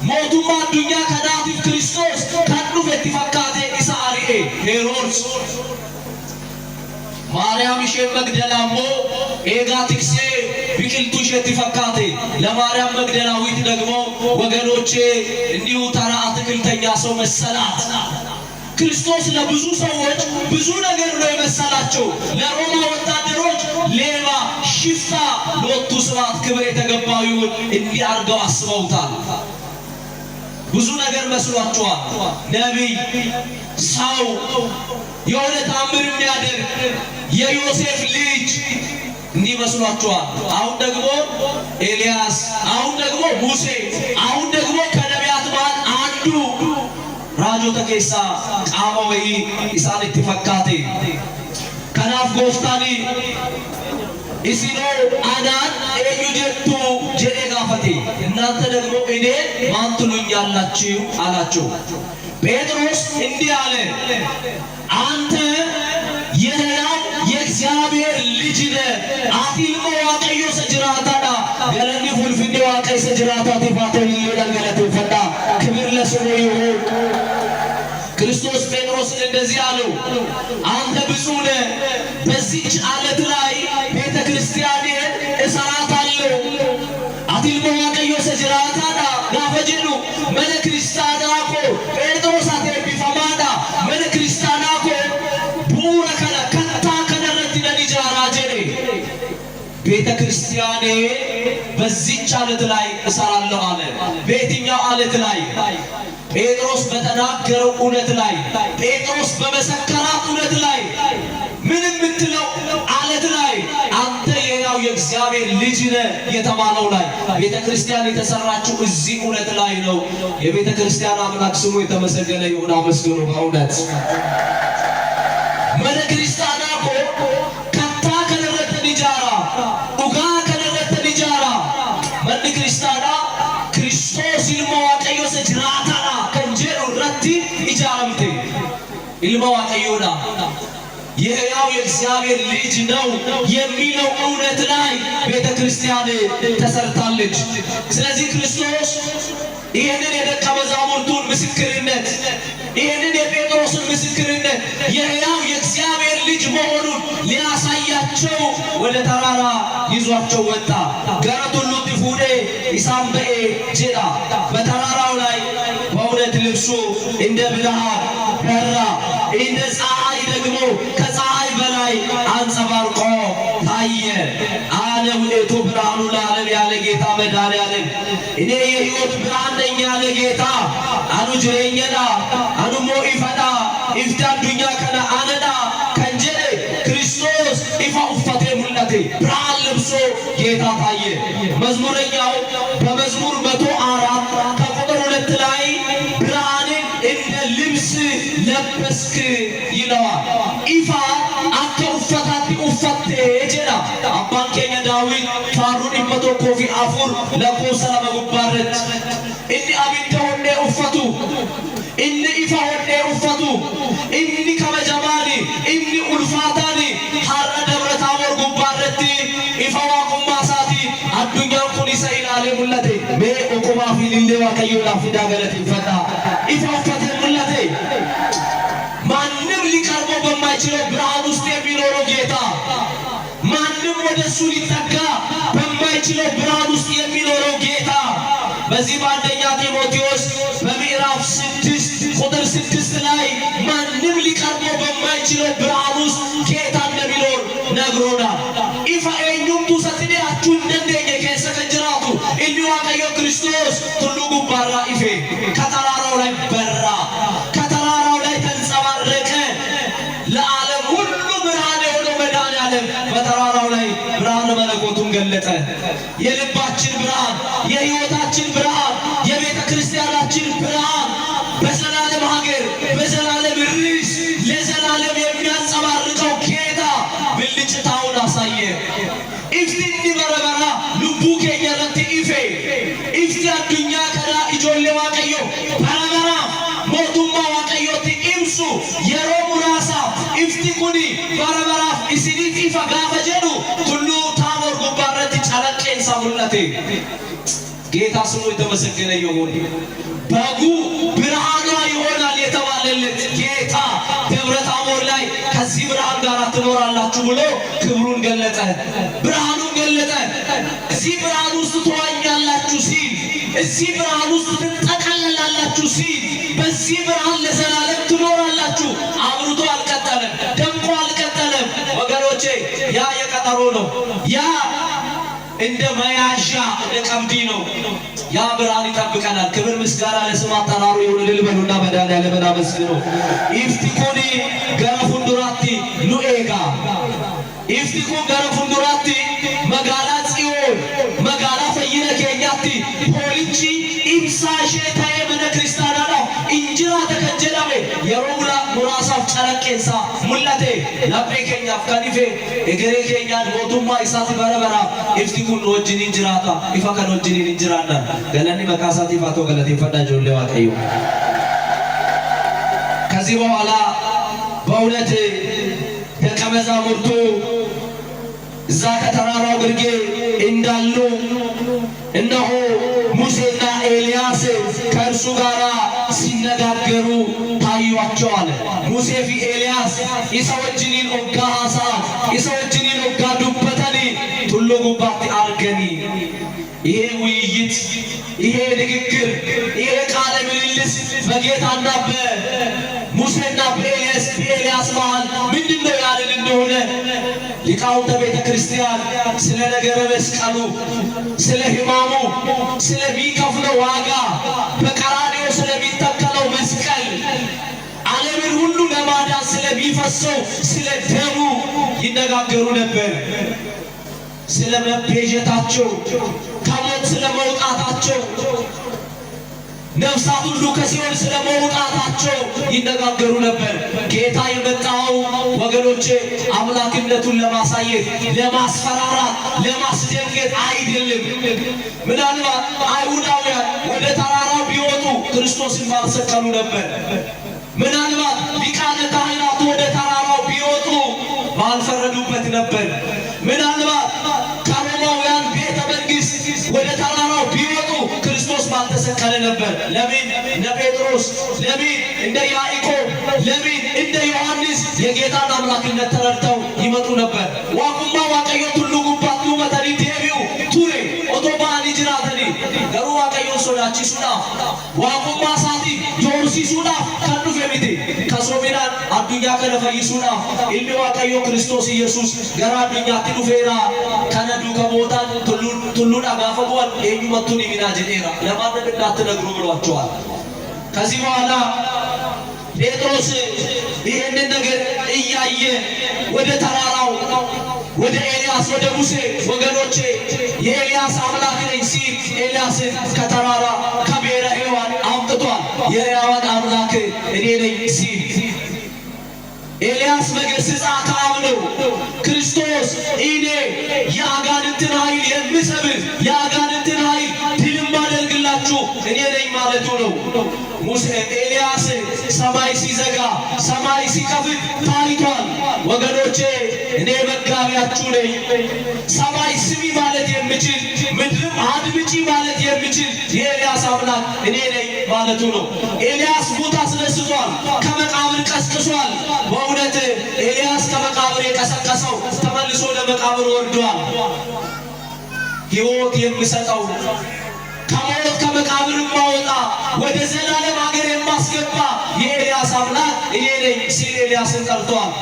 ሞቱማ አዱኛ ከናቲፍ ክርስቶስ ከኑፈቲ ፈካቴ ኢሳ አሪኤ ሄሮድስ ማርያም ሼ መግደላሞ ኤጋ ትክሴ ቢቅልቱ ሸቲ ፈካቴ ለማርያም መግደላዊት ደግሞ ወገኖቼ እንዲሁ ተራ አትክልተኛ ሰው መሰላት። ክርስቶስ ለብዙ ሰዎች ብዙ ነገር ነው የመሰላቸው። ለሮማ ወታደሮች ሌባ፣ ሽፍታ፣ ለወጡ ስብሐት ክብር የተገባው ይሁን እንዲህ አድርገው አስበውታል። ብዙ ነገር መስሏቸዋል። ነቢይ፣ ሰው፣ የሆነ ታምር የሚያደርግ የዮሴፍ ልጅ እንዲህ መስሏቸዋል። አሁን ደግሞ ኤልያስ፣ አሁን ደግሞ ሙሴ፣ አሁን ደግሞ ከነቢያት መሃል አንዱ ራጆተ ኬሳ ቃማ ወይ ኢሳኒቲ ፈካቴ ከናፍ ጎፍታኒ ኢሲኖ አናን ኤዩ ጀቱ ጀዴ ጋፈቴ እናንተ ደግሞ እኔ ማን ትሉኛላችሁ አላቸው። ጴጥሮስ እንዲህ አለ፣ አንተ የሕያው የእግዚአብሔር ልጅ ነህ። አቲልሞ ዋቀዮ ሰጅራታዳ ገለኒ ፉልፍኔ ዋቀይ ሰጅራታቲ ፋተን ይለገለቱ ፈዳ ክብር ለስሙ ይሁን። ክርስቶስ ጴጥሮስን እንደዚህ አለው፣ አንተ ብፁዕ ነህ፣ በዚህች ዓለት ላይ ቤተ ክርስቲያኔን እሰራታለሁ። አቲልሞ ዋቀዮ ሰጅራታዳ ጋፈጅኑ መነ ክርስቲያና ኮ ጴጥሮስ አቴቢፈማዳ መነ ክርስቲያና ኮ ቡረ ከነ ከታ ከነረት ለኒጃራ ጀኔ ቤተ ክርስቲያኔ በዚህች ዓለት ላይ እሰራለሁ አለ። በየትኛው ዓለት ላይ? ጴጥሮስ በተናገረው እውነት ላይ፣ ጴጥሮስ በመሰከራት እውነት ላይ፣ ምን የምትለው ዓለት ላይ። አንተ የሕያው የእግዚአብሔር የእግዚአብሔር ልጅ ነህ የተባለው ላይ ቤተ ክርስቲያን የተሰራችው እዚህ እውነት ላይ ነው። የቤተ ክርስቲያን አምላክ ስሙ የተመሰገነ ይሁን። አመስግኑ በእውነት መነ ክርስቲያና ኮ ከታ ከነረተ ዲጃራ ኡጋ ከነረተ ዲጃራ መነ ክርስቲያና ክርስቶስ ኢልማ ዋቀዮ ሰጅራታና ከንጀሩ ረቲ ኢጃራምቴ ኢልማ ዋቀዮና የሕያው የእግዚአብሔር ልጅ ነው የሚለው እውነት ላይ ቤተ ክርስቲያን ተሰርታለች። ስለዚህ ክርስቶስ ይህንን የደቀ መዛሙርቱን ምስክርነት ይህንን የጴጥሮስን ምስክርነት የሕያው የእግዚአብሔር ልጅ መሆኑን ሊያሳያቸው ወደ ተራራ ይዟቸው ወጣ። ገረቱን ሉት ፉዴ ኢሳምበኤ ጄዳ በተራራው ላይ በእውነት ልብሱ እንደ ብርሃን በራ፣ እንደ ፀሐይ ደግሞ ከፀሐይ በላይ አንጸባርቆ ታየ። አነ ውእቱ ብርሃኑ ለዓለም ያለ ጌታ መድኃኔዓለም እኔ የሕይወት ብርሃን ነኝ ያለ ጌታ አኑ ጅሬኘዳ አኑ ሞኢፈዳ ኢፍቲ አዱኛ ከነ አነዳ ከንጀዴ ክርስቶስ ኢፋ ኡፈቴ ሙለቴ ብርሃን ለብሶ ጌታ ታየ። መዝሙረኛው በመዝሙር 104 ከቁጥር 2 ላይ ብርሃንን እንደ ልብስ ለበስክ ይለዋል። ኢፋ አከ ኡፈታቲ ኡፈቴ ጀዳ አባን ኬኛ ዳዊት ፋሩን ኢመቶ ኮፊ አፉር ለኮሰ ለመጉባረት እኒ አቢተ ወንዴ ኡፈቱ እኒ ኢፋ ወንዴ ኡፈቱ እኒ ከመጀማኒ እኒ ኡልፋታኒ ሀረ ደብረ ታቦር ጉባረቲ ኢፋ ዋቁማ ሳቲ አዱኛን ኩን ኢሳ ኢላሌ ሙለቴ ሜ ኦቁማ ፊልሌ ዋቀዮ ላፊዳ ገለት ይፈታ ኢፋ ኡፈቴ ሙለቴ ማንም ሊቀርበው በማይችለው ብርሃን ውስጥ የሚኖረው ጌታ ማንም ወደሱ ሊጠጋ በማይችለው ብርሃን ውስጥ የሚኖረው ጌታ በዚህ በአንደኛ ጢሞቴዎስ በምዕራፍ 6 ቁጥር 6 ላይ ማንም ሊቀርበው በማይችለው ብርሃን ውስጥ ጌታ እንደሚኖር ነግሮናል። ኢፋ ኤኙምቱ ሰትዴ አቹ እንደንደኘ ከሰ ከጅራቱ ኢሊ ዋቀዮ ክርስቶስ ሁሉ ጉባራ ኢፌ ከተራራው ላይ በራ፣ ከተራራው ላይ ተንጸባረቀ። ለዓለም ሁሉ ብርሃን የሆነው መድኃኔዓለም በተራራው ላይ ብርሃነ መለኮቱን ገለጠ። የልባችን ብርሃን፣ የሕይወታችን ብርሃን፣ የቤተ ክርስቲያናችን ብርሃን በዘላለም ሀገር በዘላለም ርዕስ ለዘላለም የሚያንጸባርቀው ጌታ ብልጭታውን አሳየ። ኢፍቲኒ በረበራ ልቡ ኬኘረቲ ኢፌ ኢፍቲ አዱኛ ከዳ ኢጆሌ ዋቀዮ በረበራ ሞቱማ ዋቀዮቲ ኢምሱ የሮ ሙራሳ ኢፍቲ ኩኒ በረበራፍ ኢሲኒፍ ኢፈ ጋፈ ጀዱ ሁሉ ታቦር ጉባረቲ ጨረቄንሳ ሙለቴ ጌታ ስሙ የተመሰገነ ይሁን። በጉ ብርሃኗ ይሆናል የተባለለት ጌታ ደብረ ታቦር ላይ ከዚህ ብርሃን ጋር ትኖራላችሁ ብሎ ክብሩን ገለጠ፣ ብርሃኑን ገለጠ። እዚህ ብርሃን ውስጥ ትዋኛላችሁ ሲል፣ እዚህ ብርሃን ውስጥ ትጠቀለላላችሁ ሲል፣ በዚህ ብርሃን ለዘላለም ትኖራላችሁ አብርቶ አልቀጠለም፣ ደምቆ አልቀጠለም። ወገኖቼ ያ የቀጠሮ ነው። ያ እንደ መያዣ እንደ ቀብዲ ነው። ያ ብርሃን ይጠብቀናል። ክብር ምስጋና ለስሙ አጠራሩ ይሁን። እልል በሉና መድኃኔዓለምን አመስግኑ። ኢፍቲኩኒ ገረ ፉንዱራቲ ኑኤጋ ኢፍቲኩን ገረ ፉንዱራቲ መጋላ ጽዮን መጋላ ፈይነ ኬኛቲ ፖሊቺ ኢብሳሼ ታዬ መነ ክርስቲያናዳ እንጅራ ተከጀላሜ የሮሙላ ሙራሳፍ ጨረቄንሳ ሙለቴ ለቤ ኬኛፍ ከኒፌ እገሬ ኬኛን ሞቱማ ኢሳት በረበራ ኢፍቲኩን ወጅን እንጅራታ ኢፋ ከን ወጅን እንጅራና ገለኒ መካሳት ኢፋቶ ገለቴ ፈዳ ጆሌ ዋቀዩ። ከዚህ በኋላ በእውነት ደቀ መዛሙርቱ እዛ ከተራራው ግርጌ እንዳሉ እነሆ ሙሴና ኤልያስ ከእርሱ ጋር ሲነጋገሩ ታዩአቸዋል። ሙሴ ፊ ኤልያስ ኢሰወጅኒን ኦጋ ሀሳ ኢሰወጅኒን ኦጋ ዱበተኒ ቱሉ ጉባቲ አርገኒ። ይሄ ውይይት፣ ይሄ ንግግር፣ ይሄ ቃለ ምልልስ በጌታና በሙሴና በኤልያስ መሃል ምንድነው ያለን እንደሆነ ሊቃውንተ ቤተ ክርስቲያን ስለ ነገረ መስቀሉ፣ ስለ ሕማሙ፣ ስለሚከፍለው ዋጋ፣ በቀራንዮ ስለሚተከለው መስቀል፣ ዓለምን ሁሉ ለማዳን ስለሚፈሰው ስለ ደሙ ይነጋገሩ ነበር። ስለመቤዠታቸው ከሞት ስለመውጣታቸው ነፍሳት ሁሉ ከሲኦል ስለመውጣታቸው ይነጋገሩ ነበር። ጌታ የመጣው ወገኖቼ አምላክነቱን ለማሳየት፣ ለማስፈራራት፣ ለማስደንገጥ አይደለም። ምናልባት አይሁዳውያን ወደ ተራራው ቢወጡ ክርስቶስን ባልሰቀሉ ነበር። ምናልባት ሊቃነ ካህናቱ ወደ ተራራው ቢወጡ ባልፈረዱበት ነበር። ምናልባት ከሮማውያን ቤተ መንግሥት ወደ ተራራው ቢወጡ ክርስቶስ ባልተሰቀለ ነበር። ለምን እነ ጴጥሮስ፣ ለምን እንደ ያዕቆብ፣ ለምን እንደ ዮሐንስ የጌታን አምላክነት ተረድተው ይመጡ ነበር። ዋቁማ ዋቀዮ ሁሉ ጉባት መተኒ ዴቢው ቱሬ ኦቶባኒ ጅራተኒ ገሩ ዋቀዮ ሶዳቺሱዳ ዋቁማ ሳቲ ጆርሲሱዳ ከዱፌ ሚቲ ከሶሚናን አዱኛ ከነፈይሱዳ ኢልሚ ዋቀዮ ክርስቶስ ኢየሱስ ገራ አዱኛቲ ዱፌራ ከነዱ ከቦታን ቱሉን አጋፈጓል ኤኙመቱን ይሚናጀኔራ ለማንም እንዳትነግሩ ብሏቸዋል። ከዚህ በኋላ ጴጥሮስ ይህንን ነገር እያየ ወደ ተራራው ወደ ኤልያስ ወደ ሙሴ ወገኖቼ የኤልያስ አምላክ ነኝ ሲል ኤልያስን ከተራራ ከብሔረ ሕያዋን አምጥቷል። የሕያዋን አምላክ እኔ ነኝ ሲል ኤልያስ በገስጻ ካምነው ክርስቶስ እኔ የአጋንንትን ኃይል የምሰብር የአጋንንትን ኃይል ድል ማደርግላችሁ እኔ ነኝ ማለቱ ነው። ሙሴ ኤልያስ ሰማይ ሲዘጋ ሰማይ ሲከፍት ታይቷል። ወገኖቼ እኔ መጋቢያችሁ ነኝ። ሰማይ ስሚ ማለት የምችል ምድርም አድምጪ ማለት የምችል የኤልያስ አምላክ እኔ ነኝ ማለቱ ነው። ኤልያስ ሙት አስነስቷል፣ ከመቃብር ቀስቅሷል። በእውነት ኤልያስ ከመቃብር የቀሰቀሰው ተመልሶ ለመቃብር ወርዷል። ሕይወት የሚሰጠው ከሞት ከመቃብር ማውጣ ወደ ዘላለም ሀገር የማስገባ የኤልያስ አምላክ እኔ ነኝ ሲል ኤልያስን ጠርቷል።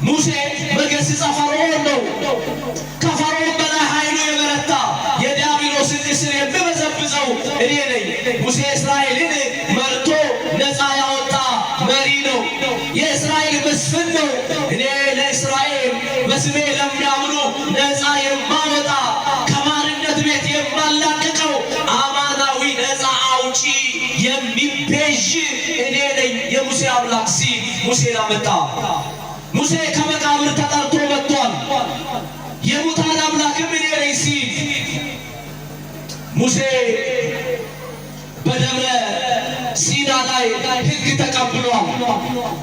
ሙሴ በገስጻ ፈርዖን ነው። ከፈርዖን በላይ ኃይሉ የበረታ የዲያብሎስን እስር የሚበዘብዘው እኔ ነኝ። ሙሴ እስራኤልን መርቶ ነፃ ያወጣ መሪ ነው። የእስራኤል መስፍን ነው። እኔ ለእስራኤል በስሜ ለሚያምኑ ነፃ የማወጣ ከማርነት ቤት የማላቅቀው አማናዊ ነፃ አውጪ የሚቤዥ እኔ ነኝ የሙሴ አምላክ ሲል ሙሴን አመጣ። ሙሴ ከመቃብር ተጠርቶ መጥቷል። የሙታን አምላክም እኔ ነኝ ሲል ሙሴ በደብረ ሲና ላይ ሕግ ተቀብሏል።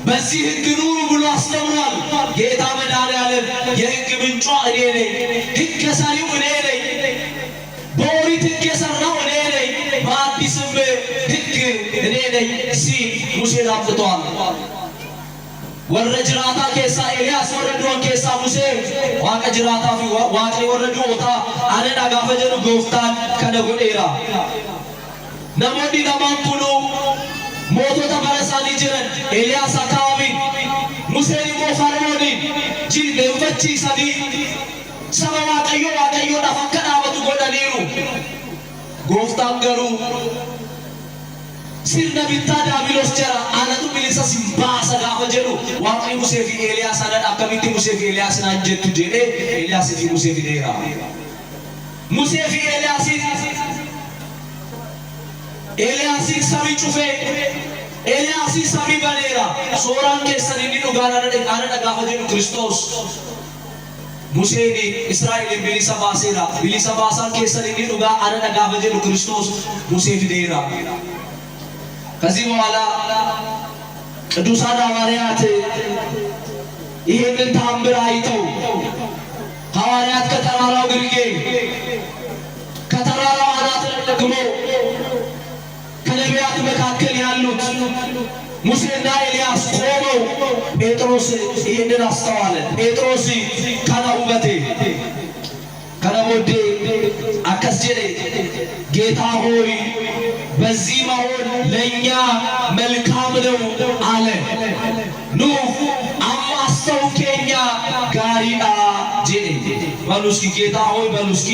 በዚህ ሕግ ኑሩ ብሎ አስተምሯል። ጌታ መድኃኔዓለም የሕግ ምንጯ እኔ ነኝ፣ ሕግ ሰሪው እኔ ነኝ፣ በኦሪት ሕግ የሰራው እኔ ነኝ፣ በአዲስም ሕግ እኔ ነኝ ሲል ሙሴን አምጥቷል። ወረ ጅራታ ኬሳ ኤልያስ ወረዱን ኬሳ ሙሴ ዋቀ ጅራታ ፊ ዋቀ ወረዱ ኦታ አነዳ ጋፈጀኑ ጎፍታን ከነጎዴራ ነሞዲ ለማንኩሉ ሞቶታ በረሳኒ ጅረን ኤልያስ አካባቢ ሙሴኒ ሞፈርሞኒ ጂል ደንፈቺ ሰዲ ሰበ ዋቀዮ ዳፈከና አመቱ ጎደኒሩ ጎፍታን ገሩ sirna bittaa daabiloos jara anatu bilisa simbaasa gaafa jedhu waaqni Musee fi Eeliyaas anan akkamitti Musee fi Eeliyaas naan jettu jedhee Eeliyaas fi Musee fideera. Musee fi Eeliyaasiin samii cufee Eeliyaasiin samii baneera. Sooraan keessan inni dhugaan ana gaafa jedhu Kiristoos. Museen Israa'elin bilisa baaseera. Bilisa baasaan keessan inni dhugaa ana gaafa jedhu Kiristoos Musee fideera. ከዚህ በኋላ ቅዱሳን ሐዋርያት ይህንን ተአምር አይተው ሐዋርያት ከተራራው ግርጌ ከተራራው አናት ደግሞ ከነቢያት መካከል ያሉት ሙሴና ኤልያስ ቆመው ጴጥሮስ ይህንን አስተዋለ። ጴጥሮስ ከነውበቴ ከነሞዴ አከስጀሌ ጌታ ሆይ በዚህ መሆን ለኛ መልካም ነው አለ። ኑ አማስተው ኬኛ ጋሪዳ ጄ ባሉስኪ ጌታ ሆይ ባሉስኪ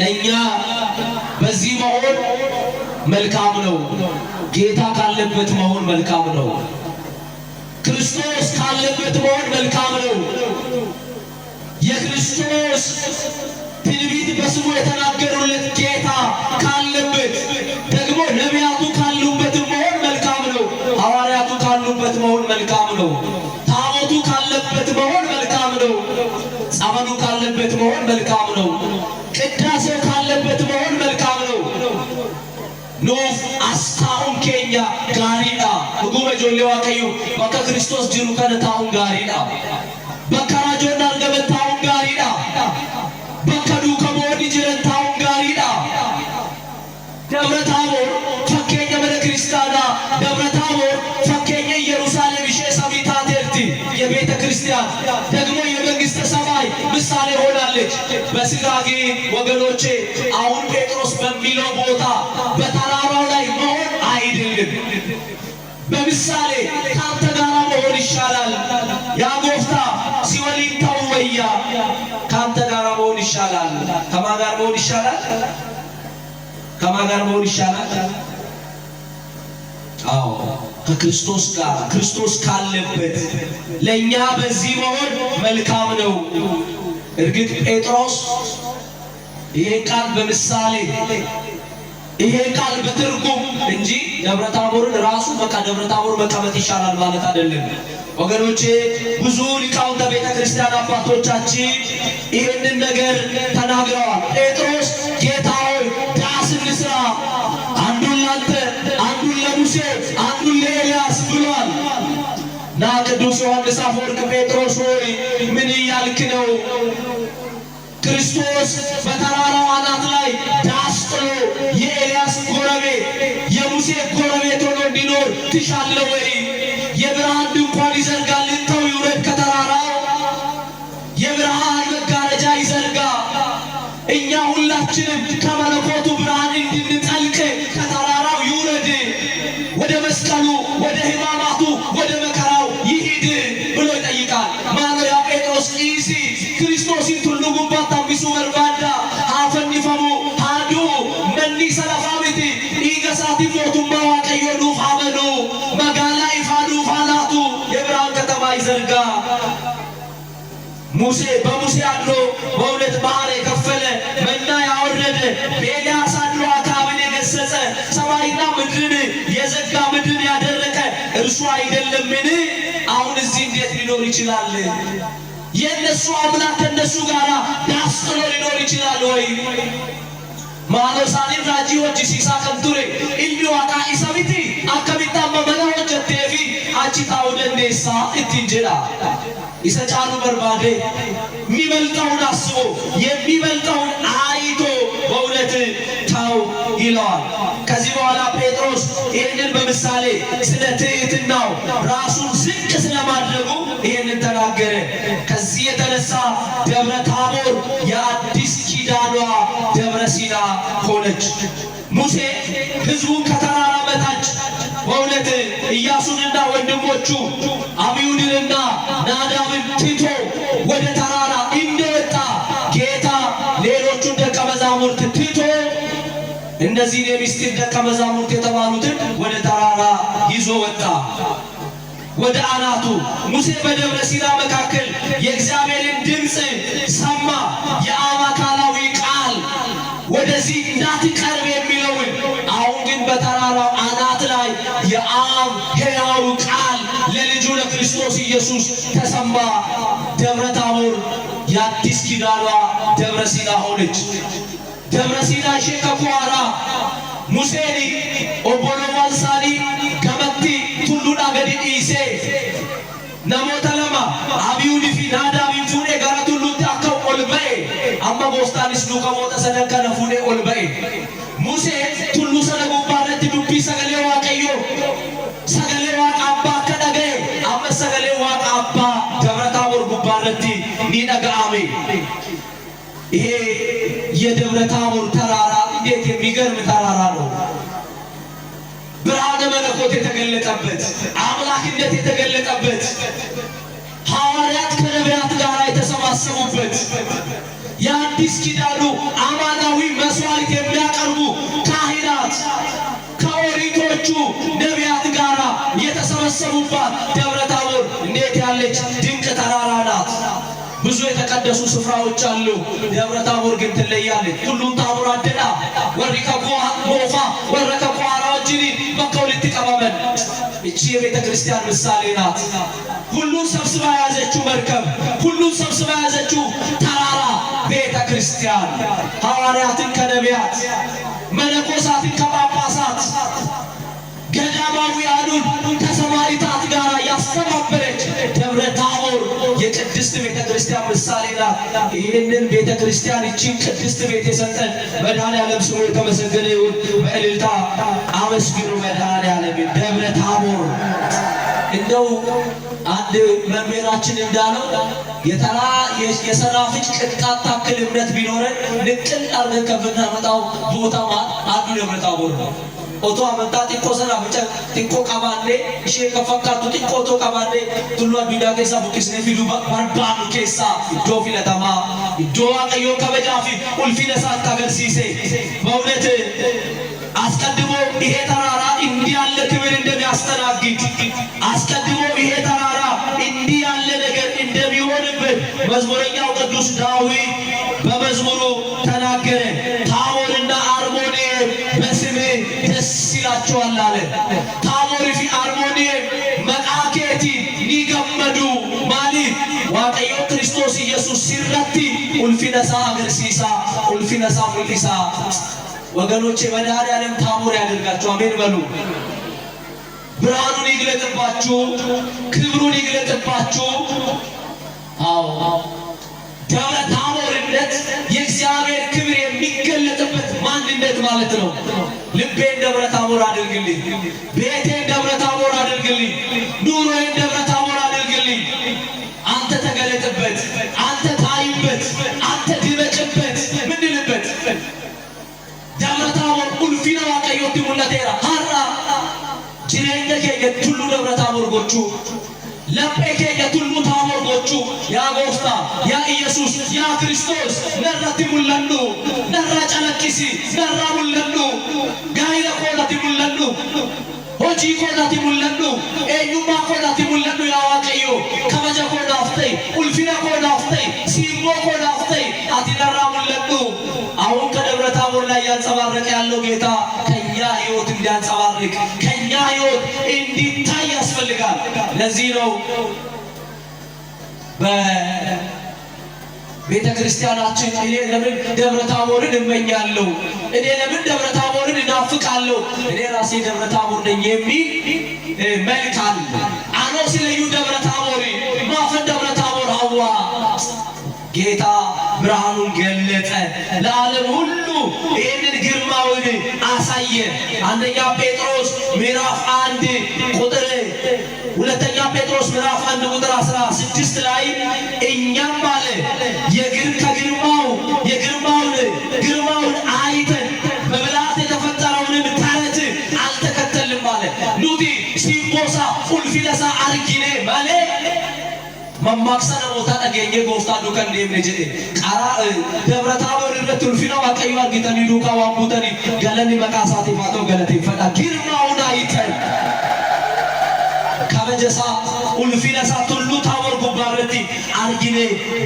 ለኛ በዚህ መሆን መልካም ነው። ጌታ ካለበት መሆን መልካም ነው። ክርስቶስ ካለበት መሆን መልካም ነው። የክርስቶስ ትንቢት በስሙ የተናገሩለት ጌታ ካለበት ደግሞ ነቢያቱ ካሉበት መሆን መልካም ነው። ሐዋርያቱ ካሉበት መሆን መልካም ነው። ታቦቱ ካለበት መሆን መልካም ነው። ጸበሉ ካለበት መሆን መልካም ነው። ቅዳሴው ካለበት መሆን መልካም ነው። ኑፍ አስታኡን ኬኛ ጋሪዳ ሁጉመ ጆሌ ዋቀዩ በከ ክርስቶስ ጅሩ ከነታኡን ጋሪዳ በከራጆና አርገበታኡን ጋሪዳ በከዱ ከሞዲ ጅረታኡን ጋሪዳ ደብረ ታቦር ፈኬኛ በለ ክርስቲያና ደብረ ታቦር ፈኬኛ ኢየሩሳሌም ሼ ሰሚታቴርቲ የቤተ ክርስቲያን ደግሞ የመንግስተ ሰማይ ምሳሌ ሆናለች። በስጋ ግን ወገኖቼ አሁን ጴጥሮስ በሚለው ቦታ በተራራው ላይ መሆን አይደለም። በምሳሌ ካንተ ጋር መሆን ይሻላል። ያ ጎፍታ ሲወሊንታው ወያ ካንተ ጋር መሆን ይሻላል። ከማን ጋር መሆን ይሻላል? ከማን ጋር መሆን ይሻላል? አዎ ከክርስቶስ ጋር። ክርስቶስ ካለበት ለኛ በዚህ መሆን መልካም ነው። እርግጥ ጴጥሮስ ይሄ ቃል በምሳሌ ይሄ ቃል በትርጉም እንጂ ደብረ ታቦርን ራሱ በቃ ደብረ ታቦር መቀመጥ ይሻላል ማለት አይደለም። ወገኖቼ ብዙ ሊቃውንተ ቤተ ክርስቲያን አባቶቻችን ይህንን ነገር ተናግረዋል። ጴጥሮስ ጌታ ሆይ ዳስ እንስራ፣ አንዱን ላንተ፣ አንዱን ለሙሴ፣ አንዱን ለኤልያስ ብሏል። ና ቅዱስ ዮሐንስ አፈወርቅ ጴጥሮስ ሆይ ምን እያልክ ነው? ክርስቶስ በተራራው አናት ላይ ዳስ ጥሎ የኤልያስ ጎረቤት የሙሴ ጎረቤት ሆኖ እንዲኖር ትሻለህ ወይ? የብርሃን ድንኳን ይዘርጋል፣ ልተው ይውረድ ከተራራው፣ የብርሃን መጋረጃ ይዘርጋ። እኛ ሁላችንም ከመለኮቱ ብርሃን እንድንጠልቅ ከተራራው ይውረድ፣ ወደ መስቀሉ፣ ወደ ሕማማቱ፣ ወደ መከራው ይሂድ ብሎ ይጠይቃል። ማኖያ ጴጥሮስ ኢሲ ክርስቶስን ቱሉ ጉባት አምቢሱ በርባዳ አፈኒፈሙ ሃዱ መኒ ሰለፋሚቲ ኢገሳቲ ሞቱማ ዋቀዮ ዱፍ አመኑ መጋላ ይፋዱ ፋናቱ የብርሃን ከተማ ይዘርጋ። ሙሴ በሙሴ አድሮ በእውነት ባህር የከፈለ መና ያወረደ በኤልያስ አድሮ አክዓብን የገሰጸ ሰማይና ምድርን የዘጋ ምድርን ያደረቀ እርሱ አይደለምን? አሁን እዚህ እንዴት ሊኖር ይችላል? የነሱ አምላክ ከነሱ ጋር ዳስ ጥሎ ሊኖር ይችላል ወይ? ማኖሳኒ ራጂዎች ሲሳ ከንቱሬ ኢልሚ ዋቃ ኢሰሚቲ አከሚታማ መናዎች ተፊ አቺታው ደንዴሳ እትንጀራ ይሰጫሉ በርባዴ የሚበልጠውን አስቦ የሚበልጠውን አይቶ በእውነት ታው ይለዋል። ከዚህ በኋላ ጴጥሮስ ይህንን በምሳሌ ስለ ትሕትናው ራሱን ዝቅ ስለማድረጉ ይህንን ተናገረ። ከዚህ የተነሳ ደብረ ታቦር የአዲስ ኪዳኗ ደብረ ሲና ሆነች። ሙሴ ሕዝቡን ከተራራ በታች በእውነት ኢያሱንና ወንድሞቹ አብዩድንና ናዳብን ትቶ ወደ ተራራ እንደወጣ ጌታ ሌሎቹን ደቀ መዛሙርት ትቶ እነዚህን የምስጢር ደቀ መዛሙርት የተባሉትን ወደ ተራራ ይዞ ወጣ። ወደ አናቱ ሙሴ በደብረ ሲና መካከል የእግዚአብሔርን ድምፅ ሰማ። የአማካላዊ ቃል ወደዚህ እንዳትቀርብ የሚለውን። አሁን ግን በተራራው አናት ላይ የአብ ሕያው ቃል ለልጁ ለክርስቶስ ኢየሱስ ተሰማ። ደብረ ታቦር የአዲስ ኪዳኗ ደብረ ሲና ሆነች። ደብረ ሲና ሼከኳራ ሙሴኒ ኦቦሎማንሳኒ ገመቲ ቱሉና ገዲ ኢሴ ነሞተ ለማ አብዩድ ፊ ናዳብን ፉኔ ጋራ ቱሉቲ አከው ኦልበኤ አማ ቦስታኒስ ዱከ ሞተ ሰደከነ ፉኔ ኦልበኤ ሙሴ ቱሉ ሰነ ጉባረት ዱቢ ሰገሌ ዋቀዮ ሰገሌ ዋቀ አባ ከደገ አመ ሰገሌ ዋቀ አባ ደብረ ታቦር ጉባረቲ ኒደጋአሜ። ይሄ የደብረ ታቦር ተራራ እንዴት የሚገርም ተራራ ነው! ብርሃነ መለኮት የተገለጠበት፣ አምላክነት የተገለጠበት፣ ሐዋርያት ከነቢያት ጋር የተሰባሰቡበት፣ የአዲስ ኪዳኑ አማናዊ መስዋዕት የሚያቀርቡ ካህናት ከኦሪቶቹ ነቢያት ጋር የተሰበሰቡባት ደብረ ታቦር እንዴት ያለች ድንቅ ተራራ ናት! ብዙ የተቀደሱ ስፍራዎች አሉ። ደብረ ታቦር ግን ትለያለች። ሁሉም ታቦር አደና ወሪከ ጎፋ ወረከ ቋራዎችን በከው ልትቀበመን እቺ የቤተ ክርስቲያን ምሳሌ ናት። ሁሉን ሰብስባ ያዘችው መርከብ፣ ሁሉን ሰብስባ ያዘችው ተራራ ቤተ ክርስቲያን ሐዋርያትን ከነቢያት መነኮሳትን ከጳጳሳት ገዳማውያኑን ከሰማዕታት ጋር ያስተባበረች ደብረ ታቦር የቅድስት ቤተ ክርስቲያን ምሳሌ ናት። ይህንን ቤተ ክርስቲያን እቺን ቅድስት ቤት የሰጠን መድኃኔዓለም ስሙ የተመሰገነ ይሁን። በእልልታ አመስግኑ መድኃኔዓለም። ደብረ ታቦር እንደው አንድ መምህራችን እንዳለው የሰናፍጭ ቅንጣት ታክል እምነት ቢኖረን ንቅል አርገን ከምናመጣው ቦታ አንዱ ደብረ ታቦር ነው። ኦቶ አመንታ ጢቆ ሰናፍጭ ጢቆ ቀባኔ እሺ ከፈካቱ ጢቆ ቶ ቀባኔ ቱሉ አዱኛ ኬሳ ቡቂስኔ ፊዱ ባርባኑ ኬሳ ኢዶ ፊለተማ ኢዶ ዋቀዮ ከበጃፊ ኡልፊነ ሳት አገርሲሴ በእውነት አስቀድሞ ይሄ ተራራ እንዲህ ያለ ክብር እንደሚያስተናግድ አስቀድሞ ይሄ ተራራ እንዲህ ያለ ነገር እንደሚሆንበት መዝሙረኛው ቅዱስ ዳዊት በመዝሙሩ ተናገረ። ታቦርና አርሞንኤም በስሜ ደስ ይላቸዋል አለ። ታቦር ፊ አርሞንኤም መቃኬቲ ኒገመዱ ማሊፍ ዋቀዮ ክርስቶስ ኢየሱስ ሲረቲ ኡልፊነሳ አገርሲሳ ኡልፊነሳ ሙሊሳ ወገኖቼ መድኃኔዓለም ታቦር ያደርጋችሁ። አሜን በሉ። ብርሃኑን ይግለጥባችሁ፣ ክብሩን ይግለጥባችሁ። አዎ ደብረ ታቦርነት የእግዚአብሔር ክብር የሚገለጥበት ማንነት ማለት ነው። ልቤን ደብረ ታቦር አድርግልኝ፣ ቤቴን ደብረ ታቦር አድርግልኝ፣ ኑሮዬን ደብረ ታቦር አድርግልኝ። አንተ ተገለጥበት፣ አንተ ታይበት፣ አንተ ድመጭበት ምንልበት ደብረ ታቦር ኡልፊነ ዋቀዮቲ ሙለቴራ ሀራ ጅሬኛ ኬየ ቱሉ ደብረ ታቦር ጎቹ ለጴ ኬየ ቱሉ ታቦር ጎቹ ያ ጎፍታ ያ ኢየሱስ ያ ክርስቶስ ነረቲ ሙለኑ ነራ ጨለቂሲ ነራ ሙለኑ ጋይለ ኮዳቲ ሙለኑ ሆጂ ኮዳቲ ሙለኑ ኤዩማ ኮዳቲ ሙለኑ ያ ዋቀዮ ከመጀ ኮዳፍተይ ኡልፊነ ኮዳፍተይ ሲሞ ኮዳፍተይ አቲ ነራ ሙለኑ አሁን ከደብረ ታቦር ላይ ያንጸባረቀ ያለው ጌታ ከኛ ሕይወት እንዲያንጸባርቅ ከኛ ሕይወት እንዲታይ ያስፈልጋል። ለዚህ ነው በቤተ ክርስቲያናችን እኔ ለምን ደብረ ታቦርን እመኛለሁ፣ እኔ ለምን ደብረ ታቦርን እናፍቃለሁ፣ እኔ ራሴ ደብረ ታቦር ነኝ የሚል መልክ አለ። አኖ ሲለዩ ደብረ ታቦር ማፈን ደብረ ታቦር ሀዋ ጌታ ብርሃኑን ገለጠ ለዓለም ሁሉ ይህንን ግርማውን አሳየ። አንደኛ ጴጥሮስ ምዕራፍ 1 ቁጥር ሁለተኛ ጴጥሮስ ምዕራፍ 1 ቁጥር 16 ላይ እኛም አለ ግርማውን አይተን በብልሃት የተፈጠረውንም ተረት አልተከተልም አለ። ኑቲ ሲምቦሳ ኡልፊነሳ አርጊኔ ማለ መማክሰነ ቦታ ተገኘ ጎፍታ ዱከን ደምነ ጀዴ ቃራ ደብረ ታቦር ረት ኡልፊነ ዋቀዮ አርጊተኒ ዱካ ዋቡተኒ ገለኒ መቃሳቲ ፋቶ ገለቲ ፈታ ግርማውን አይተን ከበጀሳ ኡልፊነሳ ቱሉ ታቦር ጉባረቲ አርጊኔ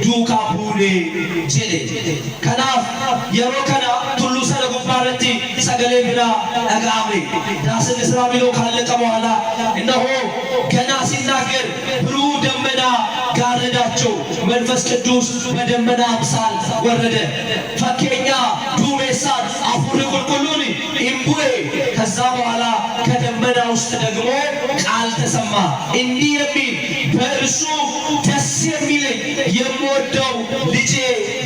ዱካ ቡኔ ጀዴ ከናፍ የሮከና ቱሉ ሰለ ጉባረቲ ሰገሌ ብላ አጋሜ ዳስን እስራ ቢሎ ካለቀ በኋላ እነሆ ገና ሲናገር ብሩ ደመና ጋረዳቸው፣ መንፈስ ቅዱስ በደመና አምሳል ወረደ። ፈኬኛ ዱሜሳን አፉሪ ቁልቁሉኒ ኢምቡኤ ከዛ በኋላ ከደመና ውስጥ ደግሞ ቃል ተሰማ እንዲህ የሚል በእርሱ ደስ የሚለኝ የምወደው ልጄ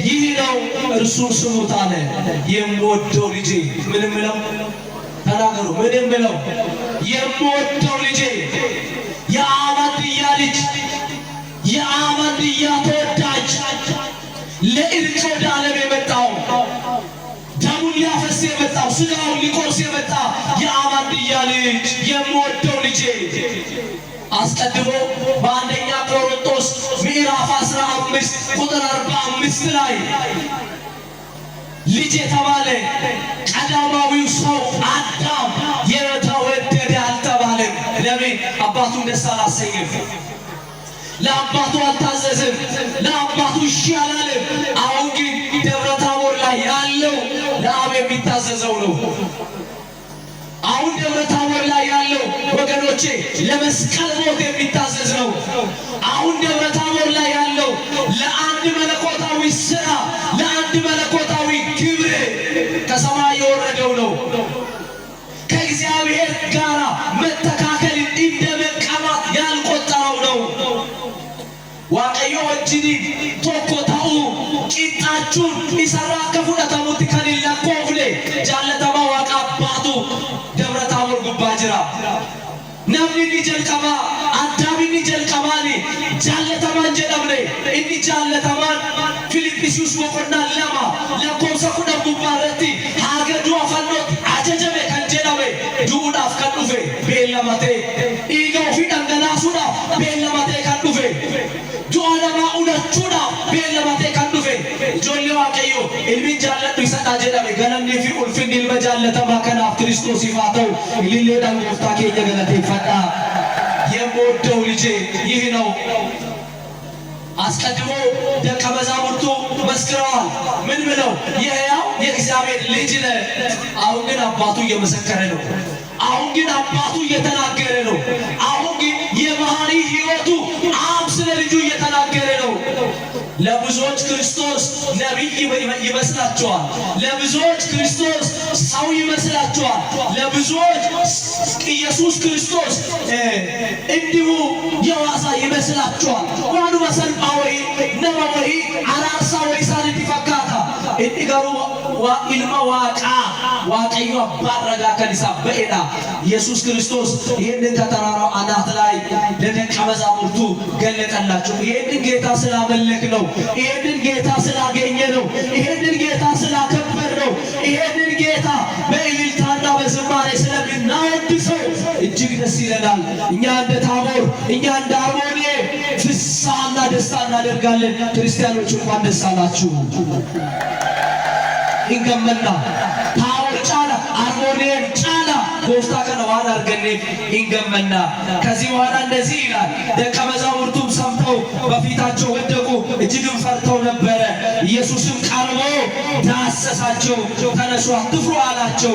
ይህ ነው እርሱን ስሙት አለ። የምወደው ልጄ ምን ምለው ተናገሩ። ምን ምለው የምወደው ልጄ የአባድያ ልጅ የአባድያ ተወዳጅ ለእርቅ ወደ ዓለም የመጣው ደሙን ሊያፈስ የመጣው ስጋውን ሊቆርስ የመጣ የአባድያ ልጅ የምወደው ልጄ አስቀድሞ በአንደኛ ቆሮንቶስ ምዕራፍ 15 ቁጥር 45 ላይ ልጅ የተባለ ቀዳማዊው ሰው አዳም የተወደደ አልተባለም። ለምን አባቱን ደስ አላሰኘም? ለአባቱ አልታዘዝም፣ ለአባቱ እሺ አላለም። አሁን ግን ደብረ ታቦር ላይ ያለው ለአብ የሚታዘዘው ነው። አሁን ደብረ ታቦር ላይ ያለው ወገኖቼ ለመስቀል ሞት የሚታዘዝ ነው። አሁን ደብረ ታቦር ላይ ያለው ለአንድ መለኮታዊ ሥራ፣ ለአንድ መለኮታዊ ክብር ከሰማይ የወረደው ነው። ከእግዚአብሔር ጋር መተካከል እንደ መቀማት ያልቆጠረው ነው። ዋቀዮ ወጅኒ ቶኮታኡ ቂጣቹን ኢሰራ ከፉዳታሙት ከሌላ ኮፍሌ ጃለተማ ዋቃ አባቱ ደብረ ታቦር ጉባ ጅራ ነብኒ ጀልቀባ አዳምኒ ጀልቀባኒ ጃለተማን ጀደብኔ እኒ ጃለተማን ፊልጵስዩስ ወቆና ለማ ለኮምሰ ኩዳ ጉባረቲ ሀገዱ አፈኖት አጀጀቤ ከንጀዳቤ ዱኡዳፍ ከዱፌ ቤለመቴ ኢገው ፊደንገናሱዳ ቤለመቴ ከዱፌ ጆአለማ ኡለቹዳ ቤለመቴ ከዱፌ ጆሌ ዋቀዮ ኢልሚ ጃለቱ ይሰጣ ጀዳቤ ገለኒ ፊ ኡልፊን ኢልመ ጃለተማ ከናፍ ክርስቶስ ይፋተው ኢሊሌ ዳንጎፍታ ኬኘ ገለቴ ፈጣ የምወደው ልጄ ይህ ነው። አስቀድሞ ደቀ መዛሙርቱ መስክረዋል። ምን ብለው? የሕያው የእግዚአብሔር ልጅ ነህ። አሁን ግን አባቱ እየመሰከረ ነው። አሁን ግን አባቱ እየተናገረ ነው። አሁን ግን የባህሪ ሕይወቱ አብ ስለ ልጁ እየተናገረ ነው። ለብዙዎች ክርስቶስ ነቢይ ይመስላቸዋል። ለብዙዎች ክርስቶስ ሰው ይመስላቸዋል። ለብዙዎች ኢየሱስ ክርስቶስ እንዲሁ የዋዛ ይመስላቸዋል። ዋኑ መሰልጳዊ ነመወይ አራሳ ወይ ሳንቲ ፈካታ እንዲገሩ ኢልማ ዋቃ ዋቀዮ አባረጋ ከኒሳ በኤዳ ኢየሱስ ክርስቶስ ይህንን ከተራራው አናት ላይ ለደቀ መዛሙርቱ ገለጠላቸው። ይህንን ጌታ ስላመለክ ነው። ይህንን ጌታ ስላገኘ ነው። ይህንን ጌታ ስላከበር ነው። ይህንን ጌታ በእልልታና በዝማሬ ስለምናወድሰው እጅግ ደስ ይለናል። እኛ እንደ ታቦር፣ እኛ እንደ አርሞኔ ፍስሐና ደስታ እናደርጋለን። ክርስቲያኖች እንኳን ደስ አላችሁ። ኢንገመና ታቦር ጫላ አርሞኔን ጫላ ጎፍታ ከነዋን አርገኔ ኢንገመና። ከዚህ በኋላ እንደዚህ ይላል። ደቀ መዛሙርቱም ሰምተው በፊታቸው ወደቁ፣ እጅግም ፈርተው ነበረ። ኢየሱስም ቀርቦ ዳሰሳቸው፣ ተነሱ አትፍሩ አላቸው።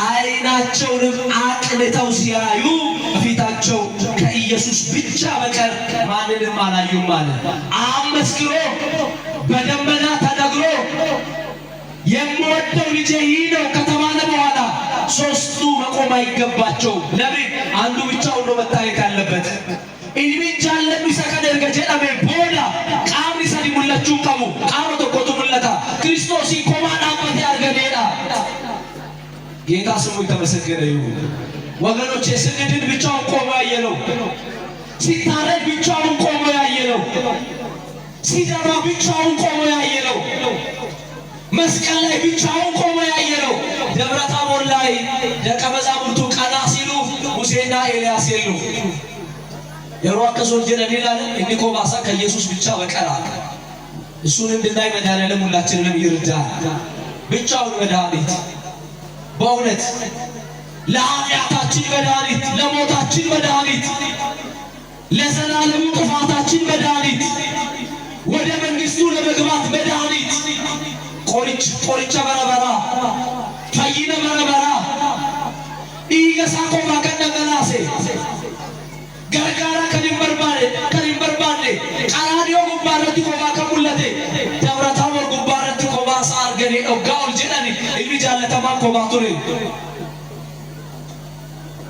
ዓይናቸውንም አቅንተው ሲያዩ በፊታቸው ከኢየሱስ ብቻ በቀር ማንንም አላዩም አለ። አብ መስክሮ በደመና ተነግሮ የምወደው ልጄ ይህ ነው ከተባለ በኋላ ሶስቱ መቆም አይገባቸው። ለምን? አንዱ ብቻውን ነው መታየት ያለበት። ኢልሚን ጃለቱ ሰከደ ገጀዳሜ ቦዳ ቃም ሰዲ ሙለቹ ቀሙ ቃም ተቆጡ ሙለታ ክርስቶስ ኮማና ቆቴ አርገኔዳ። ጌታ ስሙ የተመሰገነ ይሁን። ወገኖቼ ስግድን ብቻውን ቆሞ ያየነው፣ ሲታረድ ብቻውን ቆሞ ያየነው፣ ሲደማ ብቻውን ቆሞ ያየነው፣ መስቀል ላይ ብቻውን ቆሞ ያየነው። ደብረ ታቦር ላይ ደቀ መዛሙርቱ ቀና ሲሉ ሙሴና ኤልያስ የሉ። የሮአከሶን ጀነን ይላል እንዲኮ ባሳ ከኢየሱስ ብቻ በቀር እሱን እንድናይ መድኃኒዓለም ሁላችንንም ይርዳል። ብቻውን መድኃኒት፣ በእውነት ለኃጢአታችን መድኃኒት፣ ለሞታችን መድኃኒት፣ ለዘላለሙ ጥፋታችን መድኃኒት፣ ወደ መንግስቱ ለመግባት መድኃኒት ቆሪቻ በረበራ ፈይነ በረበራ ኢገሳ ኮማ ከነገናሴ ገርጋራ ከሊንበርባኔ ቀራኒዮ ጉባረቲ ኮማ ከሙለቴ ደብረ ታቦር ጉባረቲ ኮማ ሳርገኔ ኦጋኡል ጀዳኒ ኢልሚ ጃለተማ ኮማ ቱሬ።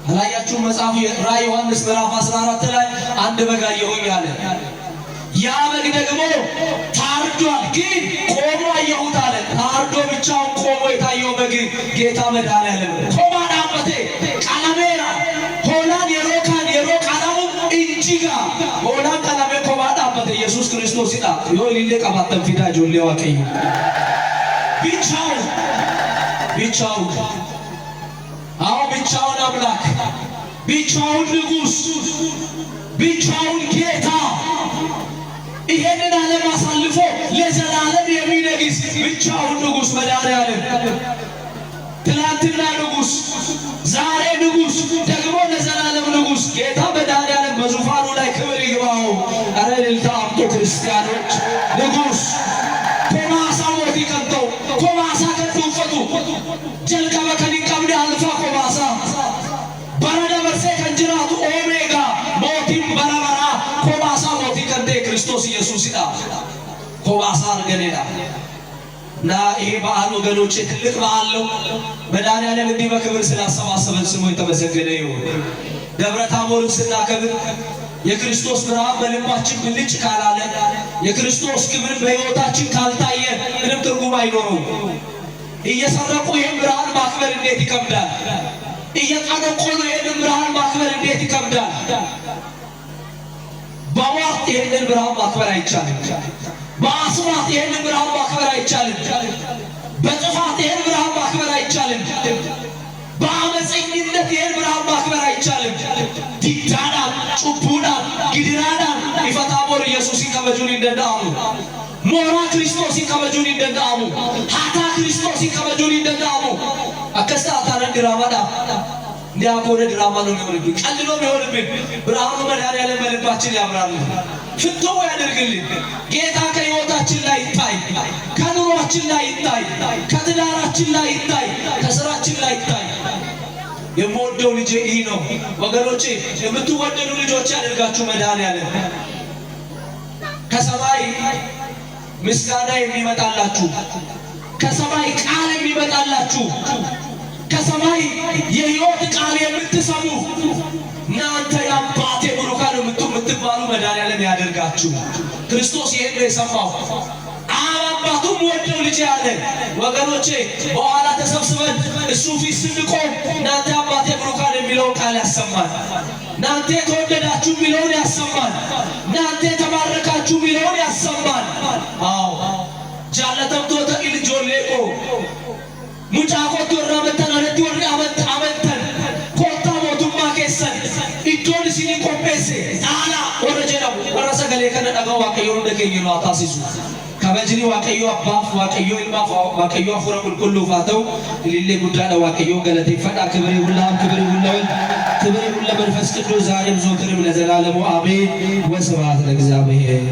አላያችሁ መጽሐፍ ራዕይ ዮሐንስ ምዕራፍ 14 ላይ አንድ በግ አየሁኝ አለ። ያ በግ ደግሞ ታርዷል፣ ግን ቆሞ አየሁት አለ። ታርዶ ብቻውን ቆሞ የታየው በግ ጌታ መድኃኒዓለም ኮማን አመቴ ቀለሜራ ሆላን የሮካን የሮቃናሙ እንጂጋ ሆላን ቀለሜ ኮማን አመቴ ኢየሱስ ክርስቶስ ይጣ ይሁን ቀባተን ፊዳ ጆሌ ዋቀዩ ብቻውን አሁን ብቻውን አምላክ፣ ብቻውን ንጉሥ፣ ብቻውን ጌታ ይሄንን ዓለም አሳልፎ ለዘላለም የሚነግስ ብቻውን ንጉሥ መድኃኒዓለም ትላንትና ንጉሥ፣ ዛሬ ንጉሥ፣ ደግሞ ለዘላለም ንጉሥ ጌታ መድኃኒዓለም በዙፋኑ ላይ ክብር ይግባው። ኧረ jalqaba kan hin qabne alfa kobaasa bara dabarsee kan jiraatu omeega mootiin bara baraa kobaasa mootii kan ta'e Kiristoos Yesuusidha kobaasa arganeedha እና ይሄ በዓል ወገኖቼ ትልቅ በዓል ነው። መድኃኒዓለም እንዲህ በክብር ስላሰባሰበን ስሙ የተመሰገነ ይሁን። ደብረ ታቦርን ስናከብር የክርስቶስ ብርሃን በልባችን ብልጭ ካላለ የክርስቶስ ክብር በሕይወታችን ካልታየ ምንም ትርጉም አይኖረውም። እየሰረቁ ይህን ብርሃን ማክበር እንዴት ይከብዳል! እየጠነቆሉ ይህን ብርሃን ማክበር እንዴት ይከብዳል! በዋርት ይህንን ብርሃን ማክበር አይቻልም። በአስራት ይህን ብርሃን ማክበር አይቻልም። በጥፋት ይህን ብርሃን ማክበር አይቻልም። በአመፀኝነት ይህን ብርሃን ማክበር አይቻልም። ዲዳና ጩቡና ግድራና ይፈታቦር ኢየሱስ ከበጁን እንደዳሙ ሞራ ክርስቶስ ከበጁን እንደዳሙ ሃታ ክርስቶስ ከበጁን እንደዳሙ አከስታ ታረን ድራማዳ እንዲያቆረ ድራማ ነው የሚሆንብን ቀልሎ የሚሆንብን ብርሃኑ መድኃኒዓለም በልባችን ያብራል ፍቶ ያደርግልን ጌታ ከሕይወታችን ላይ ይታይ ከኑሯችን ላይ ይታይ ከትዳራችን ላይ ይታይ ከስራችን ላይ ይታይ የምወደው ልጄ ይህ ነው ወገኖቼ የምትወደዱ ልጆች ያደርጋችሁ መድኃኒዓለም ከሰማይ ምስጋና የሚመጣላችሁ ከሰማይ ቃል የሚመጣላችሁ ከሰማይ የሕይወት ቃል የምትሰሙ እናንተ የአባቴ ብሩካን የምትባሉ መድኃኒዓለም ያደርጋችሁ ክርስቶስ ይሄን ነው የሰማው አባቱም ወደው ልጅ ያለ ወገኖቼ በኋላ ተሰብስበን እሱ ፊት ስንቆም እናንተ አባቴ ብሩካን የሚለው ቃል ያሰማል እናንተ ተወደዳችሁ የሚለውን ያሰማል እናንተ ተባረካችሁ የሚለውን ያሰማል አዎ ጃለተምቶ ተኢልጆሌቆ ሙጫቆት ወራመተናለት ወራ አመንተን ኮታ ሞቱማ ከሰን ኢዶን ሲኒ ኮምፔሴ አላ ወረጀናው ወረሰገሌ ከነዳጋው ዋቀየው እንደገኘው አታሲሱ ከበጅኒ ዋቀየው አባፍ ዋቀየው ኢልማፍ ዋቀየው አፉራ ኩሉ ፋተው ሊሌ ጉዳና ዋቀየው ገለቴ ፈዳ ክብሬ ሁላም ክብሬ ሁላው ክብሬ ሁላ መንፈስ ቅዱስ ዛሬም ዘወትርም ለዘላለሙ አሜን ወስብሐት ለእግዚአብሔር።